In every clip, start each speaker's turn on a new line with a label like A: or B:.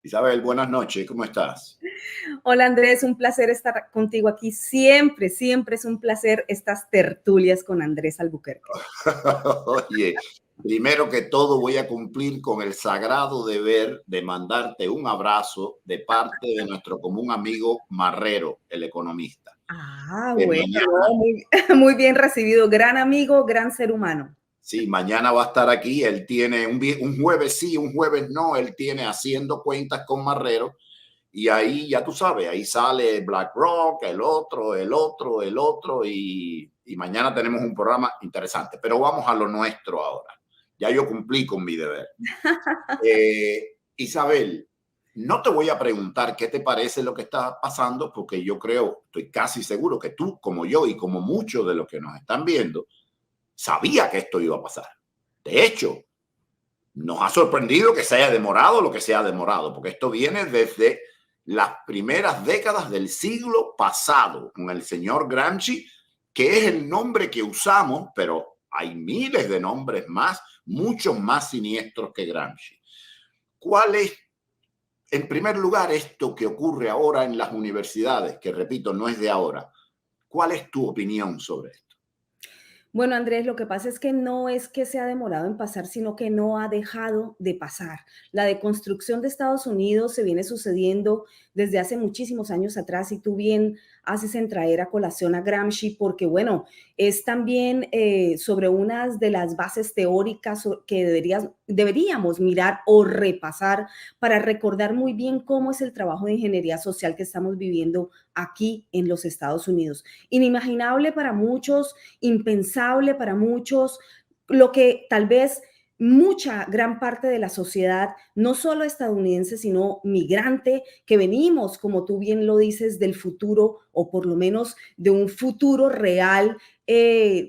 A: Isabel, buenas noches, ¿cómo estás?
B: Hola Andrés, un placer estar contigo aquí. Siempre, siempre es un placer estas tertulias con Andrés Albuquerque.
A: Oye, primero que todo voy a cumplir con el sagrado deber de mandarte un abrazo de parte de nuestro común amigo Marrero, el economista. Que
B: Bueno,
A: mañana,
B: no, muy bien recibido. Gran amigo, gran ser humano.
A: sí, mañana va a estar aquí. Él tiene un jueves sí, un jueves no. Él tiene haciendo cuentas con Marrero. Y ahí, ya tú sabes, ahí sale BlackRock, el otro, y mañana tenemos un programa interesante. Pero vamos a lo nuestro ahora. Ya yo cumplí con mi deber. Isabel, no te voy a preguntar qué te parece lo que está pasando, porque yo creo, estoy casi seguro que tú, como yo y como muchos de los que nos están viendo, sabía que esto iba a pasar. De hecho, nos ha sorprendido que se haya demorado lo que se ha demorado, porque esto viene desde las primeras décadas del siglo pasado, con el señor Gramsci, que es el nombre que usamos, pero hay miles de nombres más, muchos más siniestros que Gramsci. ¿Cuál es, en primer lugar, esto que ocurre ahora en las universidades, que repito, no es de ahora? ¿Cuál es tu opinión sobre esto?
B: Bueno, Andrés, lo que pasa es que no es que se ha demorado en pasar, sino que no ha dejado de pasar. La deconstrucción de Estados Unidos se viene sucediendo desde hace muchísimos años atrás y tú bien haces en traer a colación a Gramsci porque, bueno, es también sobre unas de las bases teóricas que deberíamos mirar o repasar para recordar muy bien cómo es el trabajo de ingeniería social que estamos viviendo aquí en los Estados Unidos. Inimaginable para muchos, impensable para muchos, lo que tal vez mucha, gran parte de la sociedad, no solo estadounidense, sino migrante, que venimos, como tú bien lo dices, del futuro, o por lo menos de un futuro real,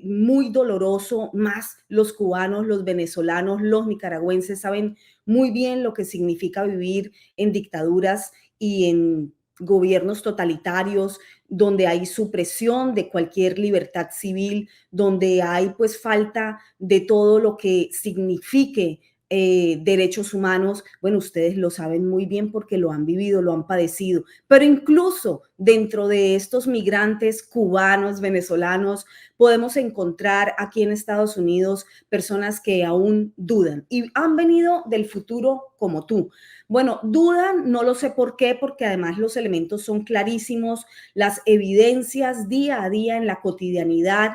B: muy doloroso, más los cubanos, los venezolanos, los nicaragüenses saben muy bien lo que significa vivir en dictaduras y en gobiernos totalitarios, donde hay supresión de cualquier libertad civil, donde hay pues falta de todo lo que signifique derechos humanos. Bueno, ustedes lo saben muy bien porque lo han vivido, lo han padecido, pero incluso dentro de estos migrantes cubanos, venezolanos, podemos encontrar aquí en Estados Unidos personas que aún dudan y han venido del futuro como tú. Bueno, dudan, no lo sé por qué, porque además los elementos son clarísimos, las evidencias día a día en la cotidianidad,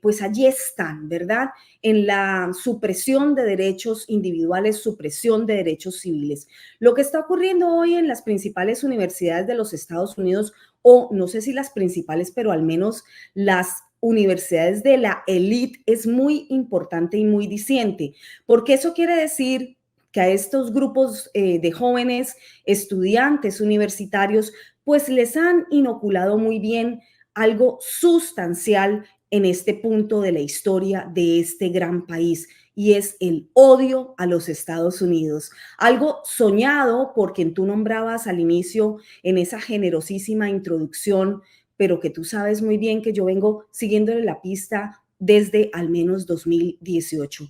B: pues allí están, ¿verdad? En la supresión de derechos individuales, supresión de derechos civiles. Lo que está ocurriendo hoy en las principales universidades de los Estados Unidos, o no sé si las principales, pero al menos las universidades de la élite, es muy importante y muy diciente, porque eso quiere decir que a estos grupos de jóvenes estudiantes universitarios, pues les han inoculado muy bien algo sustancial en este punto de la historia de este gran país, y es el odio a los Estados Unidos. Algo soñado por quien tú nombrabas al inicio en esa generosísima introducción, pero que tú sabes muy bien que yo vengo siguiéndole la pista desde al menos 2018.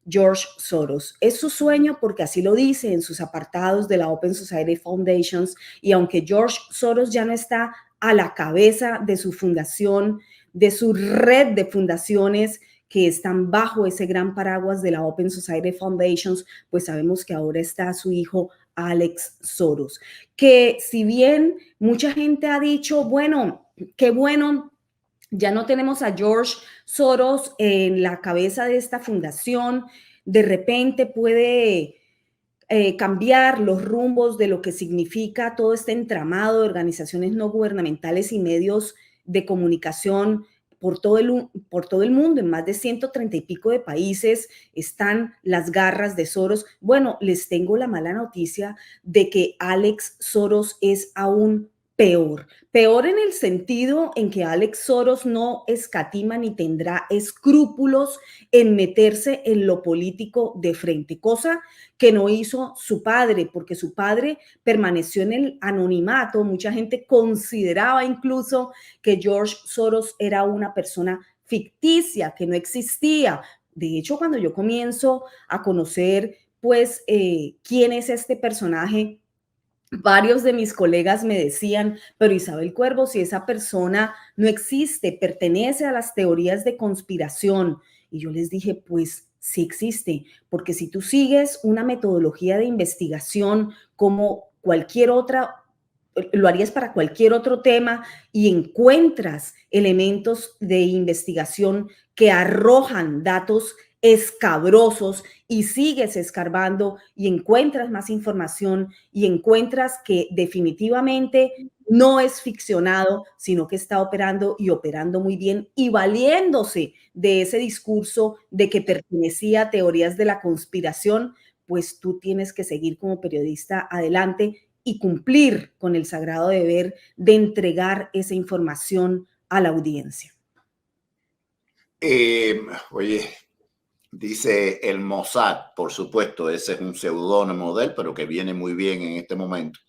B: George Soros. Es su sueño porque así lo dice en sus apartados de la Open Society Foundations, y aunque George Soros ya no está a la cabeza de su fundación, de su red de fundaciones que están bajo ese gran paraguas de la Open Society Foundations, pues sabemos que ahora está su hijo Alex Soros, que si bien mucha gente ha dicho, bueno, qué bueno, ya no tenemos a George Soros en la cabeza de esta fundación, de repente puede cambiar los rumbos de lo que significa todo este entramado de organizaciones no gubernamentales y medios de comunicación por todo el mundo. En más de 130 y pico de países están las garras de Soros. Bueno, les tengo la mala noticia de que Alex Soros es aún peor. Peor en el sentido en que Alex Soros no escatima ni tendrá escrúpulos en meterse en lo político de frente, cosa que no hizo su padre, porque su padre permaneció en el anonimato. Mucha gente consideraba incluso que George Soros era una persona ficticia, que no existía. De hecho, cuando yo comienzo a conocer, pues, quién es este personaje, Varios de mis colegas me decían, pero Isabel Cuervo, si esa persona no existe, pertenece a las teorías de conspiración. Y yo les dije, pues sí existe, porque si tú sigues una metodología de investigación como cualquier otra, lo harías para cualquier otro tema y encuentras elementos de investigación que arrojan datos escabrosos y sigues escarbando y encuentras más información y encuentras que definitivamente no es ficcionado, sino que está operando y operando muy bien y valiéndose de ese discurso de que pertenecía a teorías de la conspiración, pues tú tienes que seguir como periodista adelante y cumplir con el sagrado deber de entregar esa información a la audiencia.
A: Oye, dice el Mossad, por supuesto, ese es un seudónimo de él, pero que viene muy bien en este momento.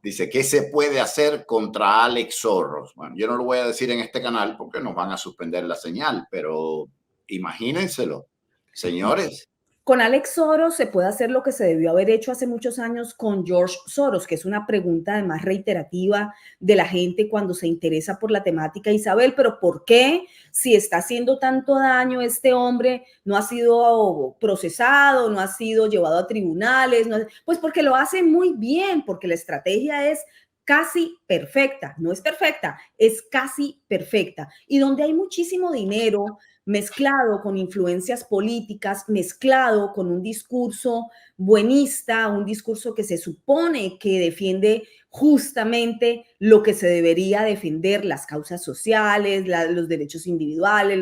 A: Dice, ¿qué se puede hacer contra Alex Soros? Bueno, yo no lo voy a decir en este canal porque nos van a suspender la señal, pero imagínenselo, señores.
B: Con Alex Soros se puede hacer lo que se debió haber hecho hace muchos años con George Soros, que es una pregunta además reiterativa de la gente cuando se interesa por la temática. Isabel, pero ¿por qué si está haciendo tanto daño este hombre no ha sido procesado, no ha sido llevado a tribunales? No, pues porque lo hace muy bien, porque la estrategia es casi perfecta, no es perfecta, es casi perfecta. Y donde hay muchísimo dinero mezclado con influencias políticas, mezclado con un discurso buenista, un discurso que se supone que defiende justamente lo que se debería defender, las causas sociales, los derechos individuales,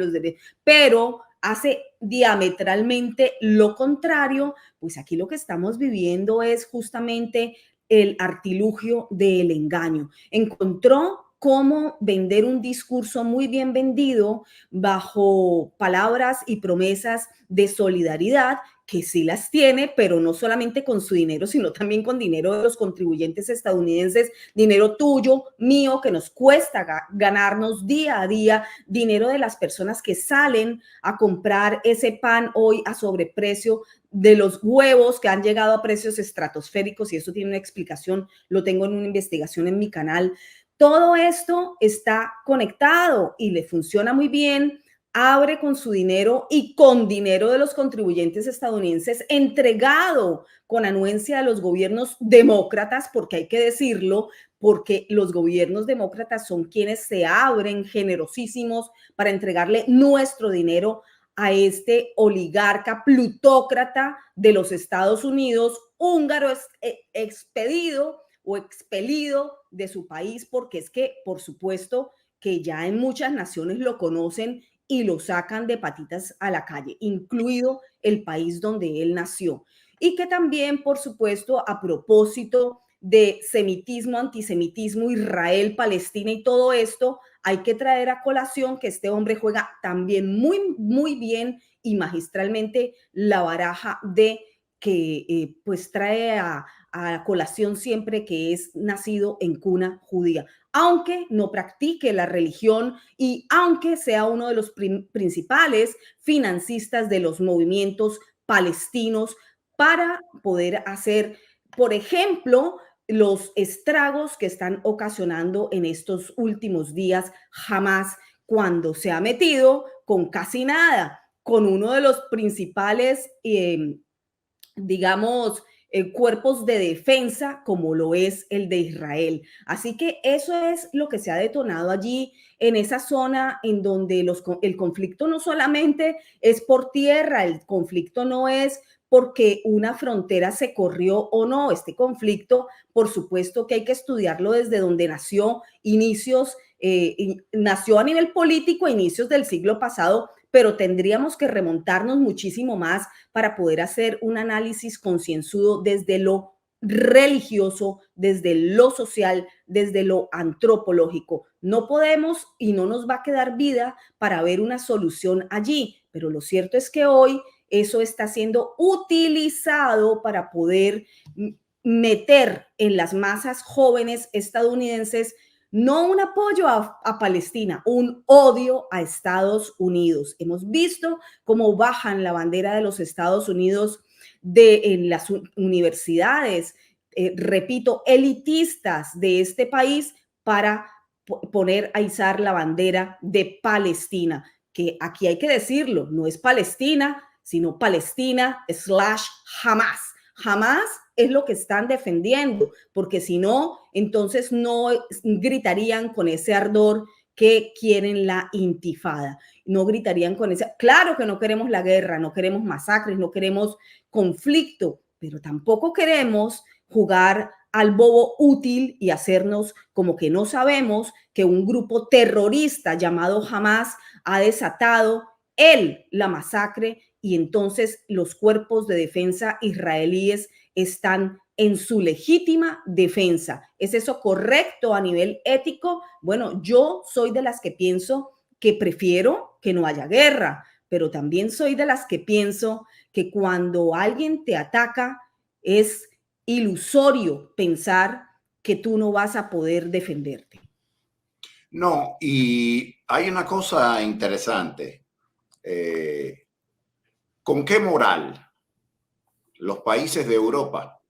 B: pero hace diametralmente lo contrario, pues aquí lo que estamos viviendo es justamente el artilugio del engaño. Encontró cómo vender un discurso muy bien vendido bajo palabras y promesas de solidaridad, que sí las tiene, pero no solamente con su dinero, sino también con dinero de los contribuyentes estadounidenses, dinero tuyo, mío, que nos cuesta ganarnos día a día, dinero de las personas que salen a comprar ese pan hoy a sobreprecio, de los huevos que han llegado a precios estratosféricos, y eso tiene una explicación, lo tengo en una investigación en mi canal. Todo esto está conectado y le funciona muy bien. Abre con su dinero y con dinero de los contribuyentes estadounidenses entregado con anuencia de los gobiernos demócratas, porque hay que decirlo, porque los gobiernos demócratas son quienes se abren generosísimos para entregarle nuestro dinero a este oligarca plutócrata de los Estados Unidos, húngaro expedido o expelido de su país, porque es que, por supuesto, que ya en muchas naciones lo conocen y lo sacan de patitas a la calle, incluido el país donde él nació. Y que también, por supuesto, a propósito de semitismo, antisemitismo, Israel, Palestina y todo esto, hay que traer a colación que este hombre juega también muy, muy bien y magistralmente la baraja de que pues trae a colación siempre que es nacido en cuna judía, aunque no practique la religión y aunque sea uno de los principales financistas de los movimientos palestinos para poder hacer, por ejemplo, los estragos que están ocasionando en estos últimos días Hamas, cuando se ha metido con casi nada, con uno de los principales, digamos, cuerpos de defensa como lo es el de Israel. Así que eso es lo que se ha detonado allí en esa zona en donde el conflicto no solamente es por tierra, el conflicto no es porque una frontera se corrió o no. Este conflicto, por supuesto que hay que estudiarlo desde donde nació, nació a nivel político a inicios del siglo pasado, pero tendríamos que remontarnos muchísimo más para poder hacer un análisis concienzudo desde lo religioso, desde lo social, desde lo antropológico. No podemos y no nos va a quedar vida para ver una solución allí, pero lo cierto es que hoy eso está siendo utilizado para poder meter en las masas jóvenes estadounidenses no un apoyo a Palestina, un odio a Estados Unidos. Hemos visto cómo bajan la bandera de los Estados Unidos en las universidades, repito, elitistas de este país para poner a izar la bandera de Palestina, que aquí hay que decirlo, no es Palestina, sino Palestina/Hamas. Hamas es lo que están defendiendo, porque si no, entonces no gritarían con ese ardor que quieren la intifada. No gritarían con ese... Claro que no queremos la guerra, no queremos masacres, no queremos conflicto, pero tampoco queremos jugar al bobo útil y hacernos como que no sabemos que un grupo terrorista llamado Hamas ha desatado la masacre y entonces los cuerpos de defensa israelíes están en su legítima defensa. ¿Es eso correcto a nivel ético? Bueno, yo soy de las que pienso que prefiero que no haya guerra, pero también soy de las que pienso que cuando alguien te ataca es ilusorio pensar que tú no vas a poder defenderte.
A: No, y hay una cosa interesante. ¿Con qué moral los países de Europa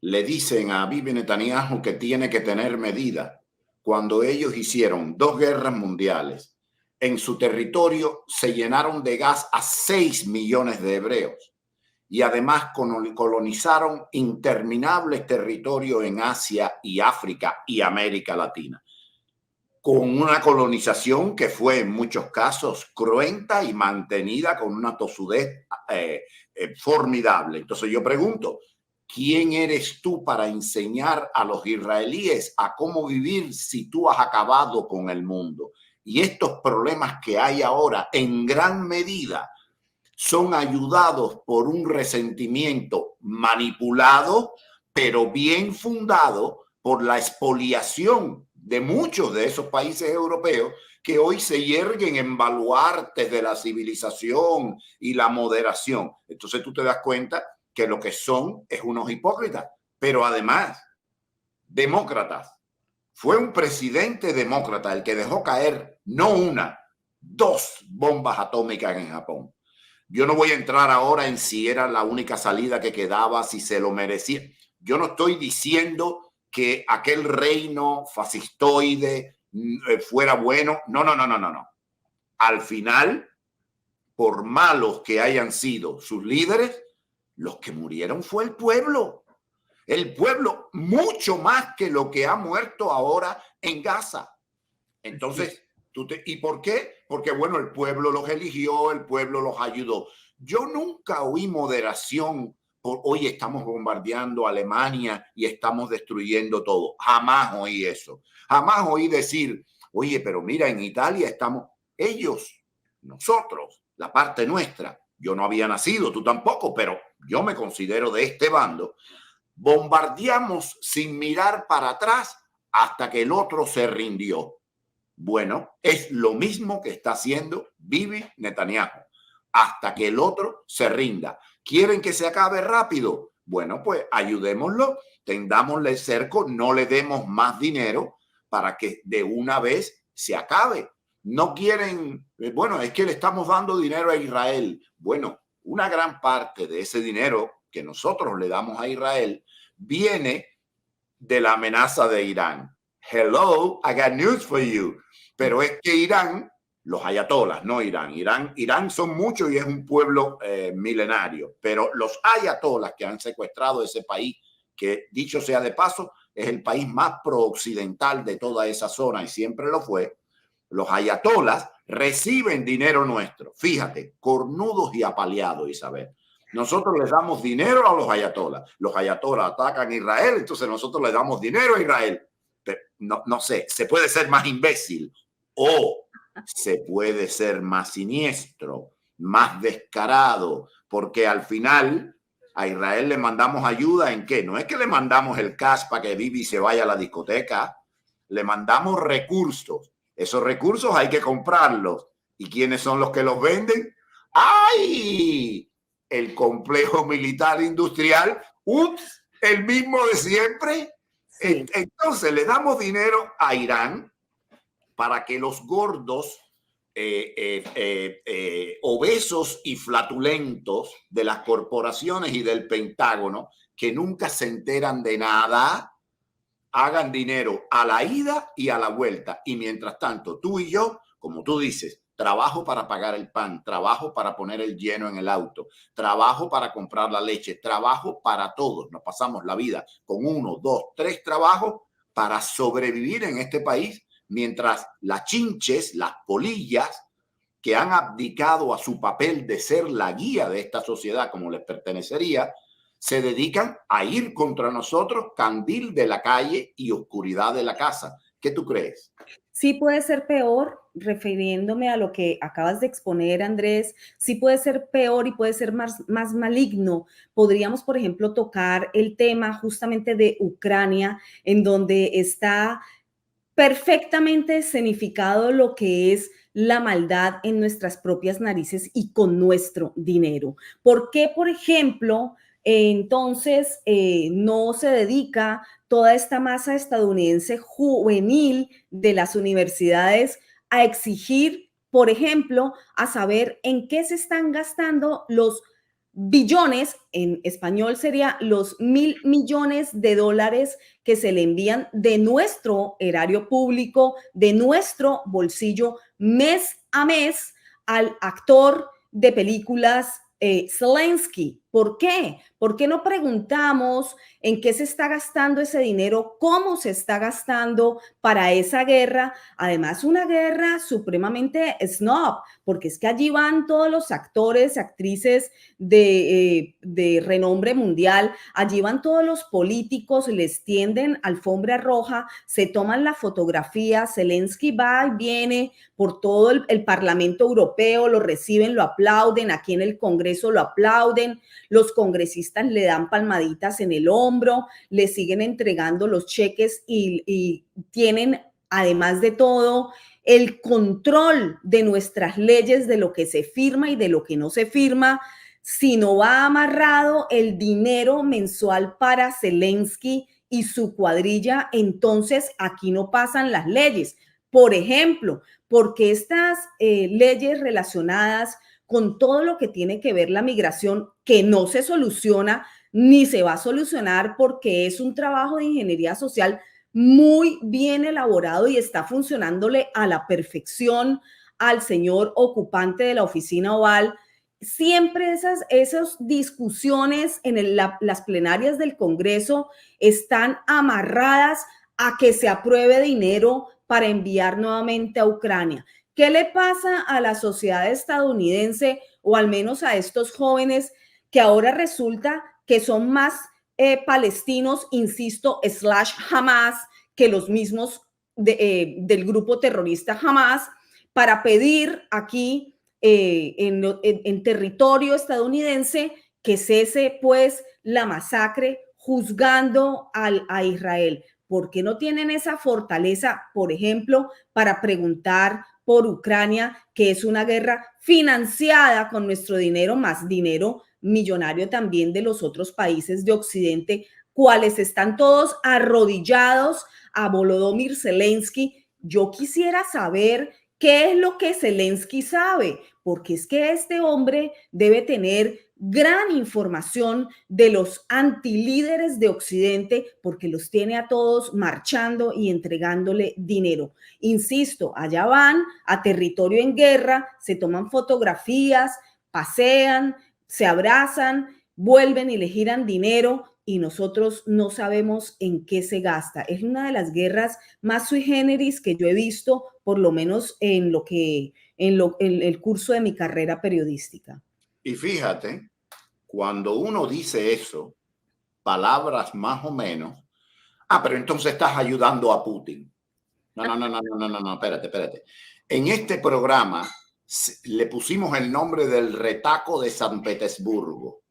A: le dicen a Bibi Netanyahu que tiene que tener medida cuando ellos hicieron 2 guerras mundiales? En su territorio se llenaron de gas a 6 millones de hebreos y además colonizaron interminables territorios en Asia y África y América Latina, con una colonización que fue en muchos casos cruenta y mantenida con una tosudez formidable. Entonces yo pregunto, ¿quién eres tú para enseñar a los israelíes a cómo vivir si tú has acabado con el mundo? Y estos problemas que hay ahora en gran medida son ayudados por un resentimiento manipulado, pero bien fundado por la expoliación de muchos de esos países europeos que hoy se yerguen en baluartes de la civilización y la moderación. Entonces tú te das cuenta que lo que son es unos hipócritas, pero además demócratas. Fue un presidente demócrata el que dejó caer no una, 2 bombas atómicas en Japón. Yo no voy a entrar ahora en si era la única salida que quedaba, si se lo merecía. Yo no estoy diciendo que aquel reino fascistoide fuera bueno. No, no, no, no, no, no. Al final, por malos que hayan sido sus líderes, los que murieron fue el pueblo. El pueblo, mucho más que lo que ha muerto ahora en Gaza. Entonces, ¿y por qué? Porque, bueno, el pueblo los eligió, el pueblo los ayudó. Yo nunca oí moderación por, oye, estamos bombardeando Alemania y estamos destruyendo todo. Jamás oí eso. Jamás oí decir, oye, pero mira, en Italia estamos, ellos, nosotros, la parte nuestra. Yo no había nacido, tú tampoco, pero yo me considero de este bando. Bombardeamos sin mirar para atrás hasta que el otro se rindió. Bueno, es lo mismo que está haciendo Bibi Netanyahu, hasta que el otro se rinda. ¿Quieren que se acabe rápido? Bueno, pues ayudémoslo, tendámosle el cerco, no le demos más dinero para que de una vez se acabe. No quieren, bueno, es que le estamos dando dinero a Israel. Bueno, una gran parte de ese dinero que nosotros le damos a Israel viene de la amenaza de Irán. Hello, I got news for you. Pero es que Irán, los ayatolas, no Irán. Irán son muchos y es un pueblo milenario. Pero los ayatolas que han secuestrado ese país, que dicho sea de paso, es el país más pro-occidental de toda esa zona y siempre lo fue. Los ayatolas reciben dinero nuestro. Fíjate, cornudos y apaleados, Isabel. Nosotros les damos dinero a los ayatolas. Los ayatolas atacan a Israel, entonces nosotros le damos dinero a Israel. Pero no sé, se puede ser más imbécil o se puede ser más siniestro, más descarado, porque al final a Israel le mandamos ayuda ¿en qué? No es que le mandamos el cash para que Bibi se vaya a la discoteca, le mandamos recursos. Esos recursos hay que comprarlos. ¿Y quiénes son los que los venden? ¡Ay! El complejo militar industrial, ups, el mismo de siempre. Sí. Entonces le damos dinero a Irán para que los gordos, obesos y flatulentos de las corporaciones y del Pentágono que nunca se enteran de nada, hagan dinero a la ida y a la vuelta. Y mientras tanto, tú y yo, como tú dices, trabajo para pagar el pan, trabajo para poner el lleno en el auto, trabajo para comprar la leche, trabajo para todos. Nos pasamos la vida con 1, 2, 3 trabajos para sobrevivir en este país, mientras las chinches, las polillas, que han abdicado a su papel de ser la guía de esta sociedad como les pertenecería, se dedican a ir contra nosotros, candil de la calle y oscuridad de la casa. ¿Qué tú crees?
B: Sí puede ser peor, refiriéndome a lo que acabas de exponer, Andrés, sí puede ser peor y puede ser más maligno. Podríamos, por ejemplo, tocar el tema justamente de Ucrania, en donde está perfectamente escenificado lo que es la maldad en nuestras propias narices y con nuestro dinero. ¿Por qué, por ejemplo, entonces no se dedica toda esta masa estadounidense juvenil de las universidades a exigir, por ejemplo, a saber en qué se están gastando los billones, en español sería los 1.000 millones de dólares que se le envían de nuestro erario público, de nuestro bolsillo, mes a mes al actor de películas Zelensky? ¿Por qué? ¿Por qué no preguntamos en qué se está gastando ese dinero, cómo se está gastando para esa guerra? Además, una guerra supremamente snob, porque es que allí van todos los actores, actrices de renombre mundial, allí van todos los políticos, les tienden alfombra roja, se toman la fotografía, Zelensky va y viene por todo el Parlamento Europeo, lo reciben, lo aplauden, aquí en el Congreso lo aplauden, los congresistas le dan palmaditas en el hombro, le siguen entregando los cheques y tienen, además de todo, el control de nuestras leyes, de lo que se firma y de lo que no se firma. Si no va amarrado el dinero mensual para Zelensky y su cuadrilla, entonces aquí no pasan las leyes. Por ejemplo, porque estas leyes relacionadas con todo lo que tiene que ver la migración, que no se soluciona ni se va a solucionar porque es un trabajo de ingeniería social muy bien elaborado y está funcionándole a la perfección al señor ocupante de la oficina oval. Siempre esas discusiones en las plenarias del Congreso están amarradas a que se apruebe dinero para enviar nuevamente a Ucrania. ¿Qué le pasa a la sociedad estadounidense o al menos a estos jóvenes que ahora resulta que son más palestinos, insisto, / Hamas, que los mismos del grupo terrorista Hamas, para pedir aquí en territorio estadounidense que cese pues la masacre juzgando a Israel? ¿Por qué no tienen esa fortaleza, por ejemplo, para preguntar por Ucrania, que es una guerra financiada con nuestro dinero, más dinero millonario también de los otros países de Occidente, cuales están todos arrodillados a Volodymyr Zelensky? Yo quisiera saber qué es lo que Zelensky sabe, porque es que este hombre debe tener gran información de los antilíderes de Occidente, porque los tiene a todos marchando y entregándole dinero. Insisto, allá van a territorio en guerra, se toman fotografías, pasean, se abrazan, vuelven y le giran dinero y nosotros no sabemos en qué se gasta. Es una de las guerras más sui generis que yo he visto, por lo menos en el curso de mi carrera periodística.
A: Y fíjate, cuando uno dice eso, palabras más o menos, pero entonces estás ayudando a Putin. No, espérate. En este programa le pusimos el nombre del retaco de San Petersburgo.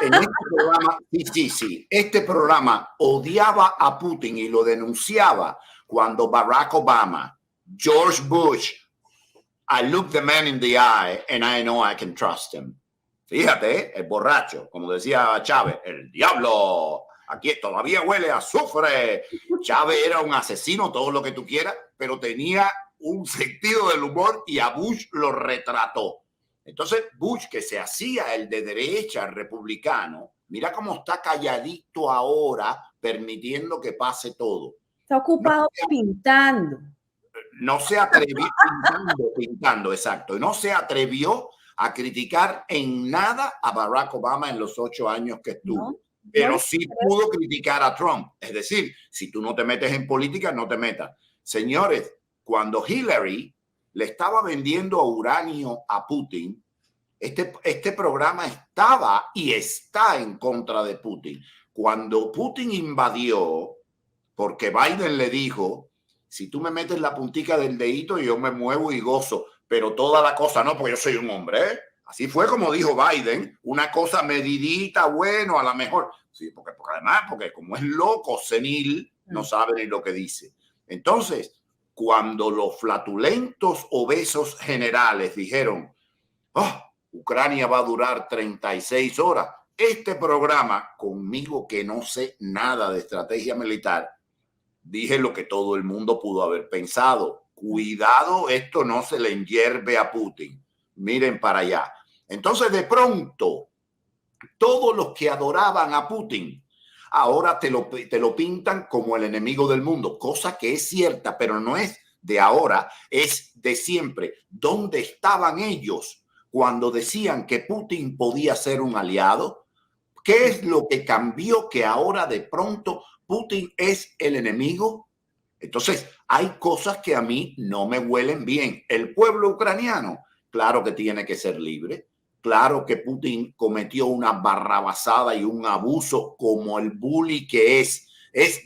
A: En este programa, sí, este programa odiaba a Putin y lo denunciaba cuando Barack Obama, George Bush, I look the man in the eye and I know I can trust him. Fíjate, el borracho, como decía Chávez, el diablo, aquí todavía huele a azufre. Chávez era un asesino, todo lo que tú quieras, pero tenía un sentido del humor y a Bush lo retrató. Entonces, Bush, que se hacía el de derecha republicano, Mira cómo está calladito ahora, permitiendo que pase todo.
B: Está ocupado pintando.
A: No se atrevió, pintando, exacto. No se atrevió a criticar en nada a Barack Obama en los 8 años que estuvo.
B: No,
A: Pero sí pudo criticar a Trump. Es decir, si tú no te metes en política, no te metas. Señores, cuando Hillary le estaba vendiendo uranio a Putin, este programa estaba y está en contra de Putin. Cuando Putin invadió, porque Biden le dijo, si tú me metes la puntica del dedito, yo me muevo y gozo, pero toda la cosa no, porque yo soy un hombre, ¿eh? Así fue como dijo Biden, una cosa medidita, bueno, a lo mejor. Sí, porque además, porque como es loco, senil, no sabe ni lo que dice. Entonces, cuando los flatulentos obesos generales dijeron, oh, Ucrania va a durar 36 horas, este programa, conmigo que no sé nada de estrategia militar, dije lo que todo el mundo pudo haber pensado. Cuidado, esto no se le enhierve a Putin. Miren para allá. Entonces, de pronto, todos los que adoraban a Putin ahora te lo pintan como el enemigo del mundo, cosa que es cierta, pero no es de ahora, es de siempre. ¿Dónde estaban ellos cuando decían que Putin podía ser un aliado? ¿Qué es lo que cambió que ahora de pronto Putin es el enemigo? Entonces, hay cosas que a mí no me huelen bien. El pueblo ucraniano, claro que tiene que ser libre. Claro que Putin cometió una barrabasada y un abuso como el bully que es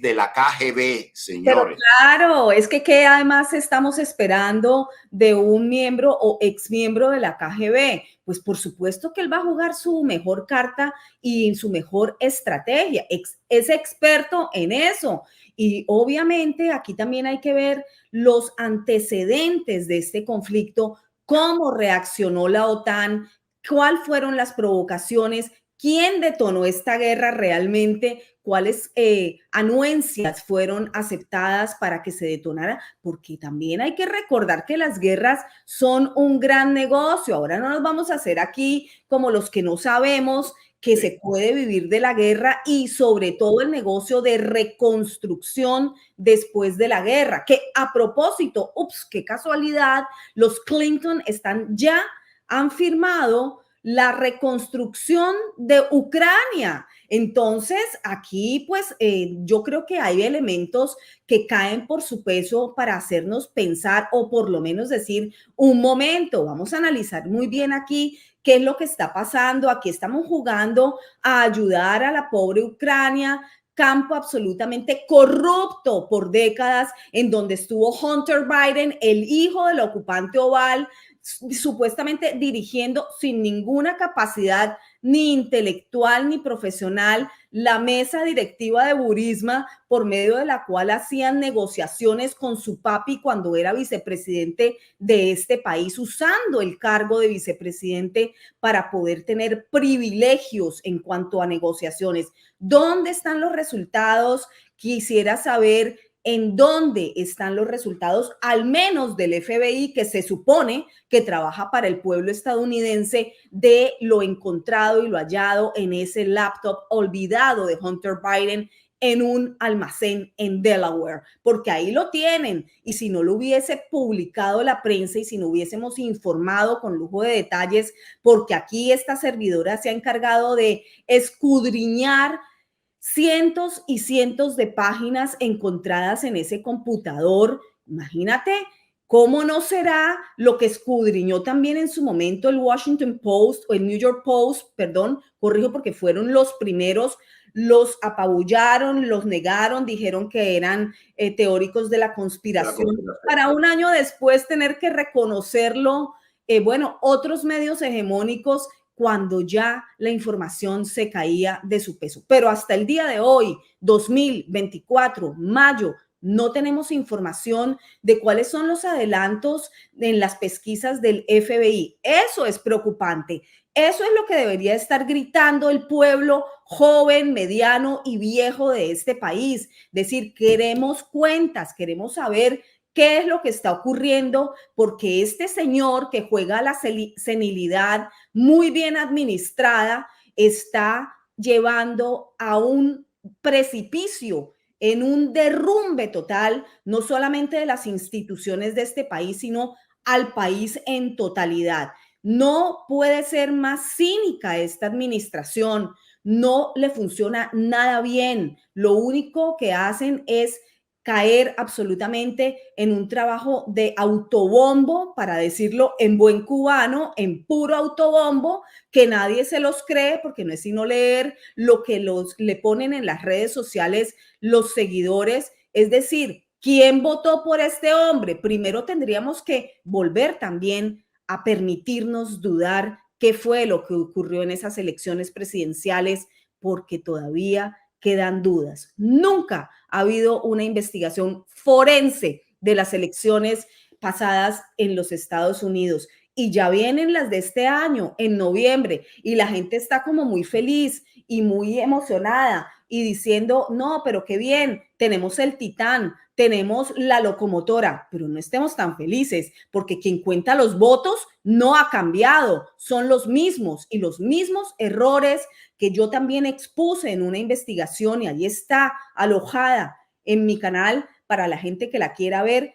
A: de la KGB, señores.
B: Pero claro, es que además estamos esperando de un miembro o exmiembro de la KGB. Pues por supuesto que él va a jugar su mejor carta y su mejor estrategia. Es experto en eso. Y obviamente aquí también hay que ver los antecedentes de este conflicto, cómo reaccionó la OTAN, cuáles fueron las provocaciones, quién detonó esta guerra realmente, cuáles anuencias fueron aceptadas para que se detonara, porque también hay que recordar que las guerras son un gran negocio. Ahora no nos vamos a hacer aquí como los que no sabemos que se puede vivir de la guerra y sobre todo el negocio de reconstrucción después de la guerra, que a propósito, ups, qué casualidad, los Clinton han firmado la reconstrucción de Ucrania. Entonces, aquí pues yo creo que hay elementos que caen por su peso para hacernos pensar o por lo menos decir, un momento, vamos a analizar muy bien aquí qué es lo que está pasando. Aquí estamos jugando a ayudar a la pobre Ucrania, campo absolutamente corrupto por décadas, en donde estuvo Hunter Biden, el hijo del ocupante Oval, supuestamente dirigiendo sin ninguna capacidad ni intelectual ni profesional la mesa directiva de Burisma, por medio de la cual hacían negociaciones con su papi cuando era vicepresidente de este país, usando el cargo de vicepresidente para poder tener privilegios en cuanto a negociaciones. ¿Dónde están los resultados? Quisiera saber en dónde están los resultados, al menos del FBI, que se supone que trabaja para el pueblo estadounidense, de lo encontrado y lo hallado en ese laptop olvidado de Hunter Biden en un almacén en Delaware, porque ahí lo tienen. Y si no lo hubiese publicado la prensa y si no hubiésemos informado con lujo de detalles, porque aquí esta servidora se ha encargado de escudriñar cientos y cientos de páginas encontradas en ese computador. Imagínate cómo no será lo que escudriñó también en su momento el Washington Post o el New York Post, perdón, corrijo porque fueron los primeros, los apabullaron, los negaron, dijeron que eran teóricos de la conspiración, para un año después tener que reconocerlo, bueno, otros medios hegemónicos, cuando ya la información se caía de su peso. Pero hasta el día de hoy, 2024, mayo, no tenemos información de cuáles son los adelantos en las pesquisas del FBI. Eso es preocupante. Eso es lo que debería estar gritando el pueblo joven, mediano y viejo de este país. Decir, queremos cuentas, queremos saber qué es lo que está ocurriendo, porque este señor que juega a la senilidad muy bien administrada está llevando a un precipicio, en un derrumbe total, no solamente de las instituciones de este país, sino al país en totalidad. No puede ser más cínica esta administración, no le funciona nada bien. Lo único que hacen es caer absolutamente en un trabajo de autobombo, para decirlo en buen cubano, en puro autobombo, que nadie se los cree, porque no es sino leer lo que le ponen en las redes sociales los seguidores. Es decir, ¿quién votó por este hombre? Primero tendríamos que volver también a permitirnos dudar qué fue lo que ocurrió en esas elecciones presidenciales, porque todavía quedan dudas. Nunca ha habido una investigación forense de las elecciones pasadas en los Estados Unidos. Y ya vienen las de este año, en noviembre, y la gente está como muy feliz y muy emocionada y diciendo, no, pero qué bien, tenemos el Titán, tenemos la locomotora, pero no estemos tan felices, porque quien cuenta los votos no ha cambiado, son los mismos y los mismos errores que yo también expuse en una investigación, y ahí está alojada en mi canal para la gente que la quiera ver,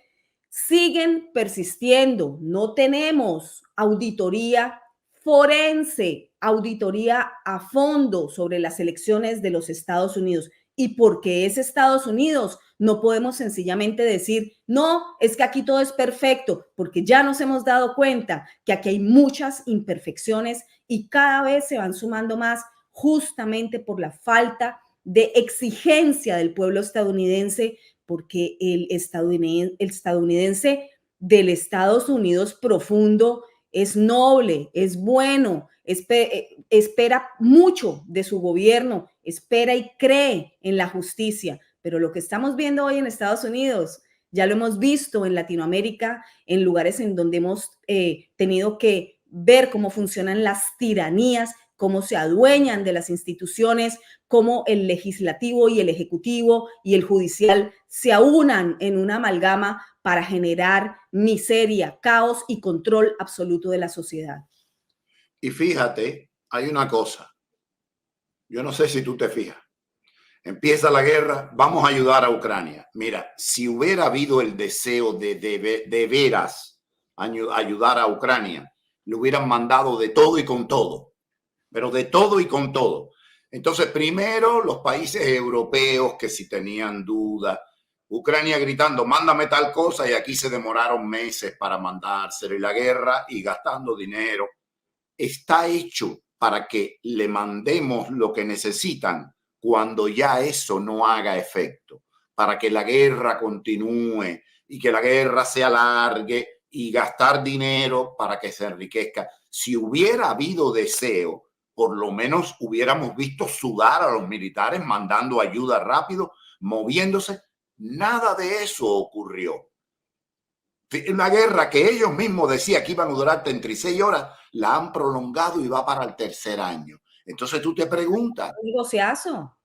B: siguen persistiendo. No tenemos auditoría forense, auditoría a fondo sobre las elecciones de los Estados Unidos. Y porque es Estados Unidos, no podemos sencillamente decir, no, es que aquí todo es perfecto, porque ya nos hemos dado cuenta que aquí hay muchas imperfecciones y cada vez se van sumando más, justamente por la falta de exigencia del pueblo estadounidense, porque el estadounidense del Estados Unidos profundo es noble, es bueno, espera mucho de su gobierno, espera y cree en la justicia. Pero lo que estamos viendo hoy en Estados Unidos, ya lo hemos visto en Latinoamérica, en lugares en donde hemos tenido que ver cómo funcionan las tiranías, cómo se adueñan de las instituciones, cómo el legislativo y el ejecutivo y el judicial se aunan en una amalgama para generar miseria, caos y control absoluto de la sociedad.
A: Y fíjate, hay una cosa, yo no sé si tú te fijas, empieza la guerra, vamos a ayudar a Ucrania. Mira, si hubiera habido el deseo de veras ayudar a Ucrania, le hubieran mandado de todo y con todo, pero de todo y con todo. Entonces, primero los países europeos que si tenían duda, Ucrania gritando, mándame tal cosa, y aquí se demoraron meses para mandárselo, y la guerra y gastando dinero. Está hecho para que le mandemos lo que necesitan cuando ya eso no haga efecto, para que la guerra continúe y que la guerra se alargue y gastar dinero para que se enriquezca. Si hubiera habido deseo, por lo menos hubiéramos visto sudar a los militares mandando ayuda rápido, moviéndose. Nada de eso ocurrió. Una guerra que ellos mismos decían que iban a durar 36 horas, la han prolongado y va para el tercer año. Entonces tú te preguntas,
B: Negociazo.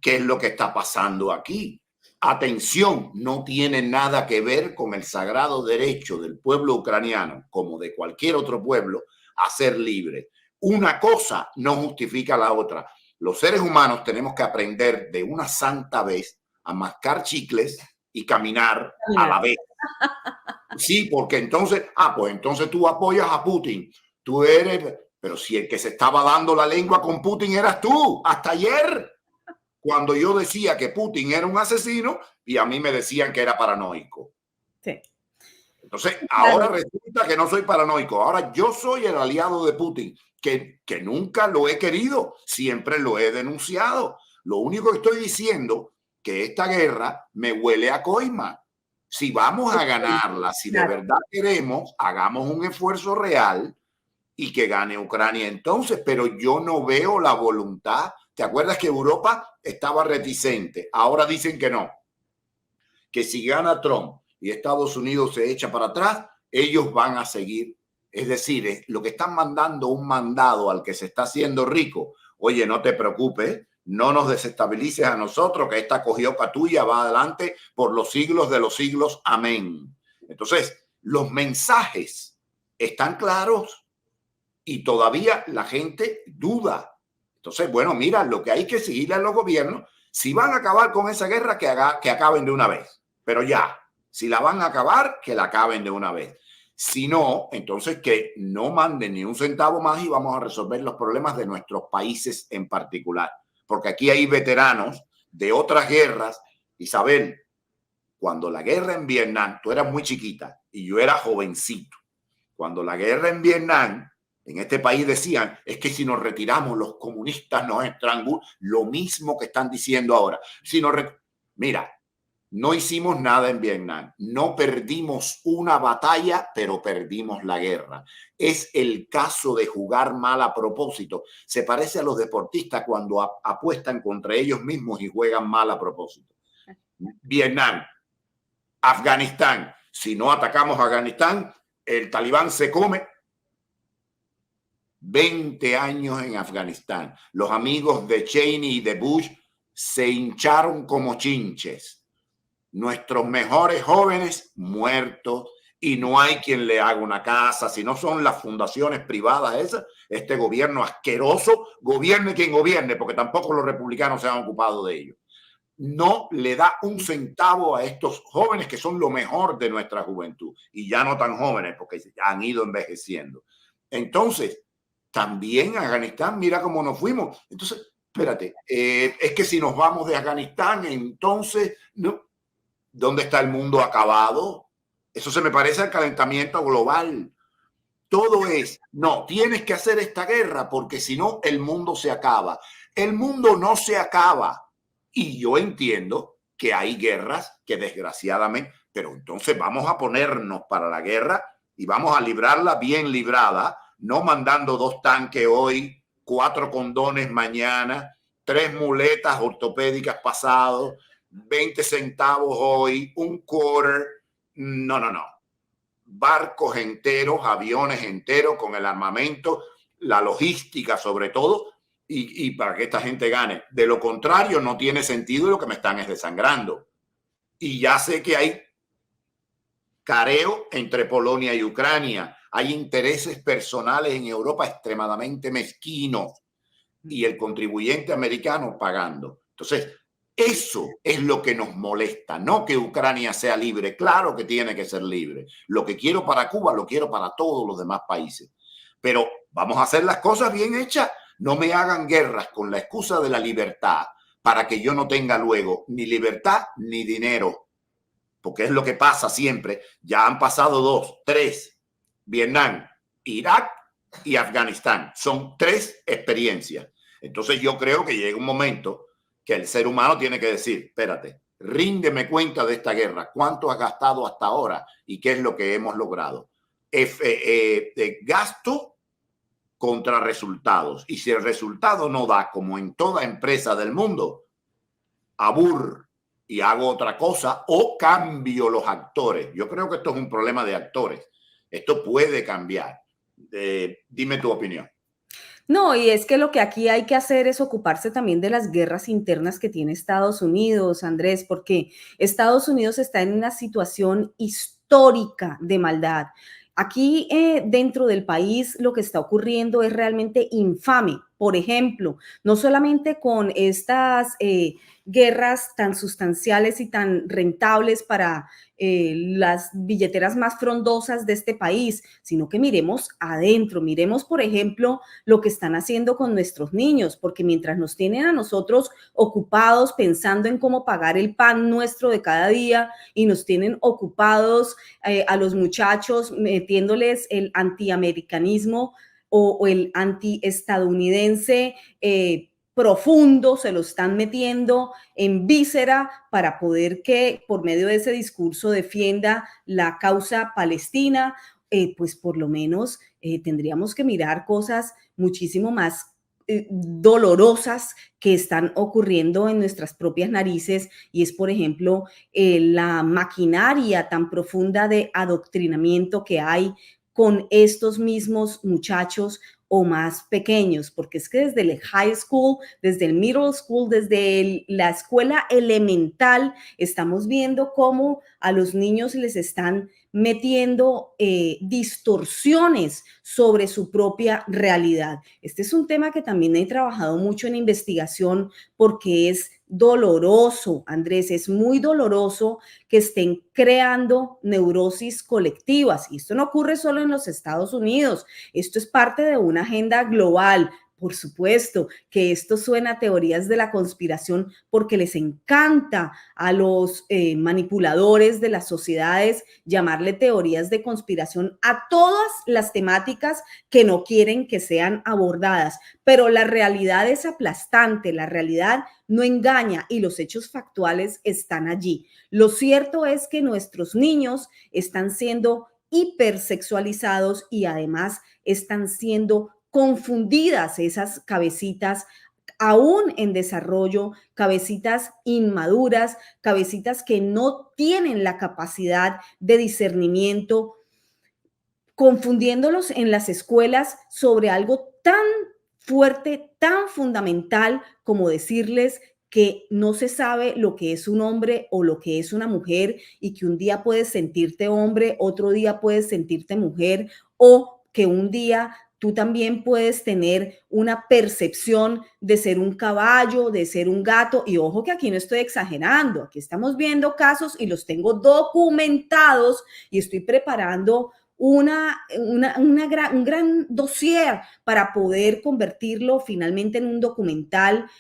A: ¿qué es lo que está pasando aquí? Atención, no tiene nada que ver con el sagrado derecho del pueblo ucraniano, como de cualquier otro pueblo, a ser libre. Una cosa no justifica la otra. Los seres humanos tenemos que aprender de una santa vez a mascar chicles y caminar a la vez. Sí, porque entonces, pues entonces tú apoyas a Putin. Tú eres, pero si el que se estaba dando la lengua con Putin eras tú, hasta ayer, cuando yo decía que Putin era un asesino y a mí me decían que era paranoico.
B: Sí.
A: Entonces, ahora resulta que no soy paranoico. Ahora yo soy el aliado de Putin, que nunca lo he querido, siempre lo he denunciado. Lo único que estoy diciendo que esta guerra me huele a coima. Si vamos a ganarla, si de verdad queremos, hagamos un esfuerzo real y que gane Ucrania entonces, pero yo no veo la voluntad. ¿Te acuerdas que Europa estaba reticente? Ahora dicen que no, que si gana Trump y Estados Unidos se echa para atrás, ellos van a seguir. Es decir, lo que están mandando un mandado al que se está haciendo rico. Oye, no te preocupes, no nos desestabilices a nosotros, que esta cogioca tuya va adelante por los siglos de los siglos. Amén. Entonces, los mensajes están claros y todavía la gente duda. Entonces, bueno, mira, lo que hay que exigirle a los gobiernos, si van a acabar con esa guerra, que acaben de una vez. Pero ya, si la van a acabar, que la acaben de una vez. Si no, entonces que no manden ni un centavo más y vamos a resolver los problemas de nuestros países en particular. Porque aquí hay veteranos de otras guerras. Isabel, cuando la guerra en Vietnam, tú eras muy chiquita y yo era jovencito. Cuando la guerra en Vietnam, en este país decían, es que si nos retiramos los comunistas nos estrangulan, lo mismo que están diciendo ahora. Si nos Mira, no hicimos nada en Vietnam, no perdimos una batalla, pero perdimos la guerra. Es el caso de jugar mal a propósito. Se parece a los deportistas cuando apuestan contra ellos mismos y juegan mal a propósito. Vietnam, Afganistán, si no atacamos a Afganistán, el talibán se come. 20 años en Afganistán. Los amigos de Cheney y de Bush se hincharon como chinches. Nuestros mejores jóvenes muertos y no hay quien le haga una casa, si no son las fundaciones privadas esas, este gobierno asqueroso, gobierne quien gobierne, porque tampoco los republicanos se han ocupado de ello. No le da un centavo a estos jóvenes que son lo mejor de nuestra juventud y ya no tan jóvenes porque ya han ido envejeciendo. Entonces, también Afganistán, mira cómo nos fuimos. Entonces, espérate, es que si nos vamos de Afganistán, entonces, ¿no? ¿Dónde está el mundo acabado? Eso se me parece al calentamiento global. Todo es, no, tienes que hacer esta guerra porque si no, el mundo se acaba. El mundo no se acaba. Y yo entiendo que hay guerras que desgraciadamente, pero entonces vamos a ponernos para la guerra y vamos a librarla bien librada, no mandando 2 tanques hoy, 4 condones mañana, 3 muletas ortopédicas pasado, 20 centavos hoy, un quarter. No, no, no. Barcos enteros, aviones enteros con el armamento, la logística sobre todo, y para que esta gente gane. De lo contrario, no tiene sentido y lo que me están es desangrando. Y ya sé que hay careo entre Polonia y Ucrania. Hay intereses personales en Europa extremadamente mezquinos y el contribuyente americano pagando. Entonces, eso es lo que nos molesta, no que Ucrania sea libre. Claro que tiene que ser libre. Lo que quiero para Cuba, lo quiero para todos los demás países. Pero vamos a hacer las cosas bien hechas. No me hagan guerras con la excusa de la libertad para que yo no tenga luego ni libertad ni dinero. Porque es lo que pasa siempre. Ya han pasado 2, 3. Vietnam, Irak y Afganistán. Son 3 experiencias. Entonces yo creo que llega un momento que el ser humano tiene que decir, espérate, ríndeme cuenta de esta guerra. ¿Cuánto has gastado hasta ahora? ¿Y qué es lo que hemos logrado? Gasto contra resultados. Y si el resultado no da, como en toda empresa del mundo, aburro y hago otra cosa o cambio los actores. Yo creo que esto es un problema de actores. Esto puede cambiar. Dime tu opinión.
B: No, y es que lo que aquí hay que hacer es ocuparse también de las guerras internas que tiene Estados Unidos, Andrés, porque Estados Unidos está en una situación histórica de maldad. Aquí dentro del país lo que está ocurriendo es realmente infame. Por ejemplo, no solamente con estas guerras tan sustanciales y tan rentables para las billeteras más frondosas de este país, sino que miremos adentro, miremos, por ejemplo, lo que están haciendo con nuestros niños, porque mientras nos tienen a nosotros ocupados pensando en cómo pagar el pan nuestro de cada día y nos tienen ocupados a los muchachos metiéndoles el antiamericanismo o el antiestadounidense profundo, se lo están metiendo en víscera para poder que por medio de ese discurso defienda la causa palestina, pues por lo menos tendríamos que mirar cosas muchísimo más dolorosas que están ocurriendo en nuestras propias narices y es, por ejemplo, la maquinaria tan profunda de adoctrinamiento que hay con estos mismos muchachos o más pequeños, porque es que desde el high school, desde el middle school, desde la escuela elemental, estamos viendo cómo a los niños les están metiendo distorsiones sobre su propia realidad. Este es un tema que también he trabajado mucho en investigación porque es doloroso, Andrés, es muy doloroso que estén creando neurosis colectivas. Y esto no ocurre solo en los Estados Unidos, esto es parte de una agenda global. Por supuesto que esto suena a teorías de la conspiración porque les encanta a los manipuladores de las sociedades llamarle teorías de conspiración a todas las temáticas que no quieren que sean abordadas. Pero la realidad es aplastante, la realidad no engaña y los hechos factuales están allí. Lo cierto es que nuestros niños están siendo hipersexualizados y además están siendo confundidas esas cabecitas aún en desarrollo, cabecitas inmaduras, cabecitas que no tienen la capacidad de discernimiento, confundiéndolos en las escuelas sobre algo tan fuerte, tan fundamental como decirles que no se sabe lo que es un hombre o lo que es una mujer y que un día puedes sentirte hombre, otro día puedes sentirte mujer o que un día tú también puedes tener una percepción de ser un caballo, de ser un gato. Y ojo que aquí no estoy exagerando, aquí estamos viendo casos y los tengo documentados y estoy preparando un gran dossier para poder convertirlo finalmente en un documental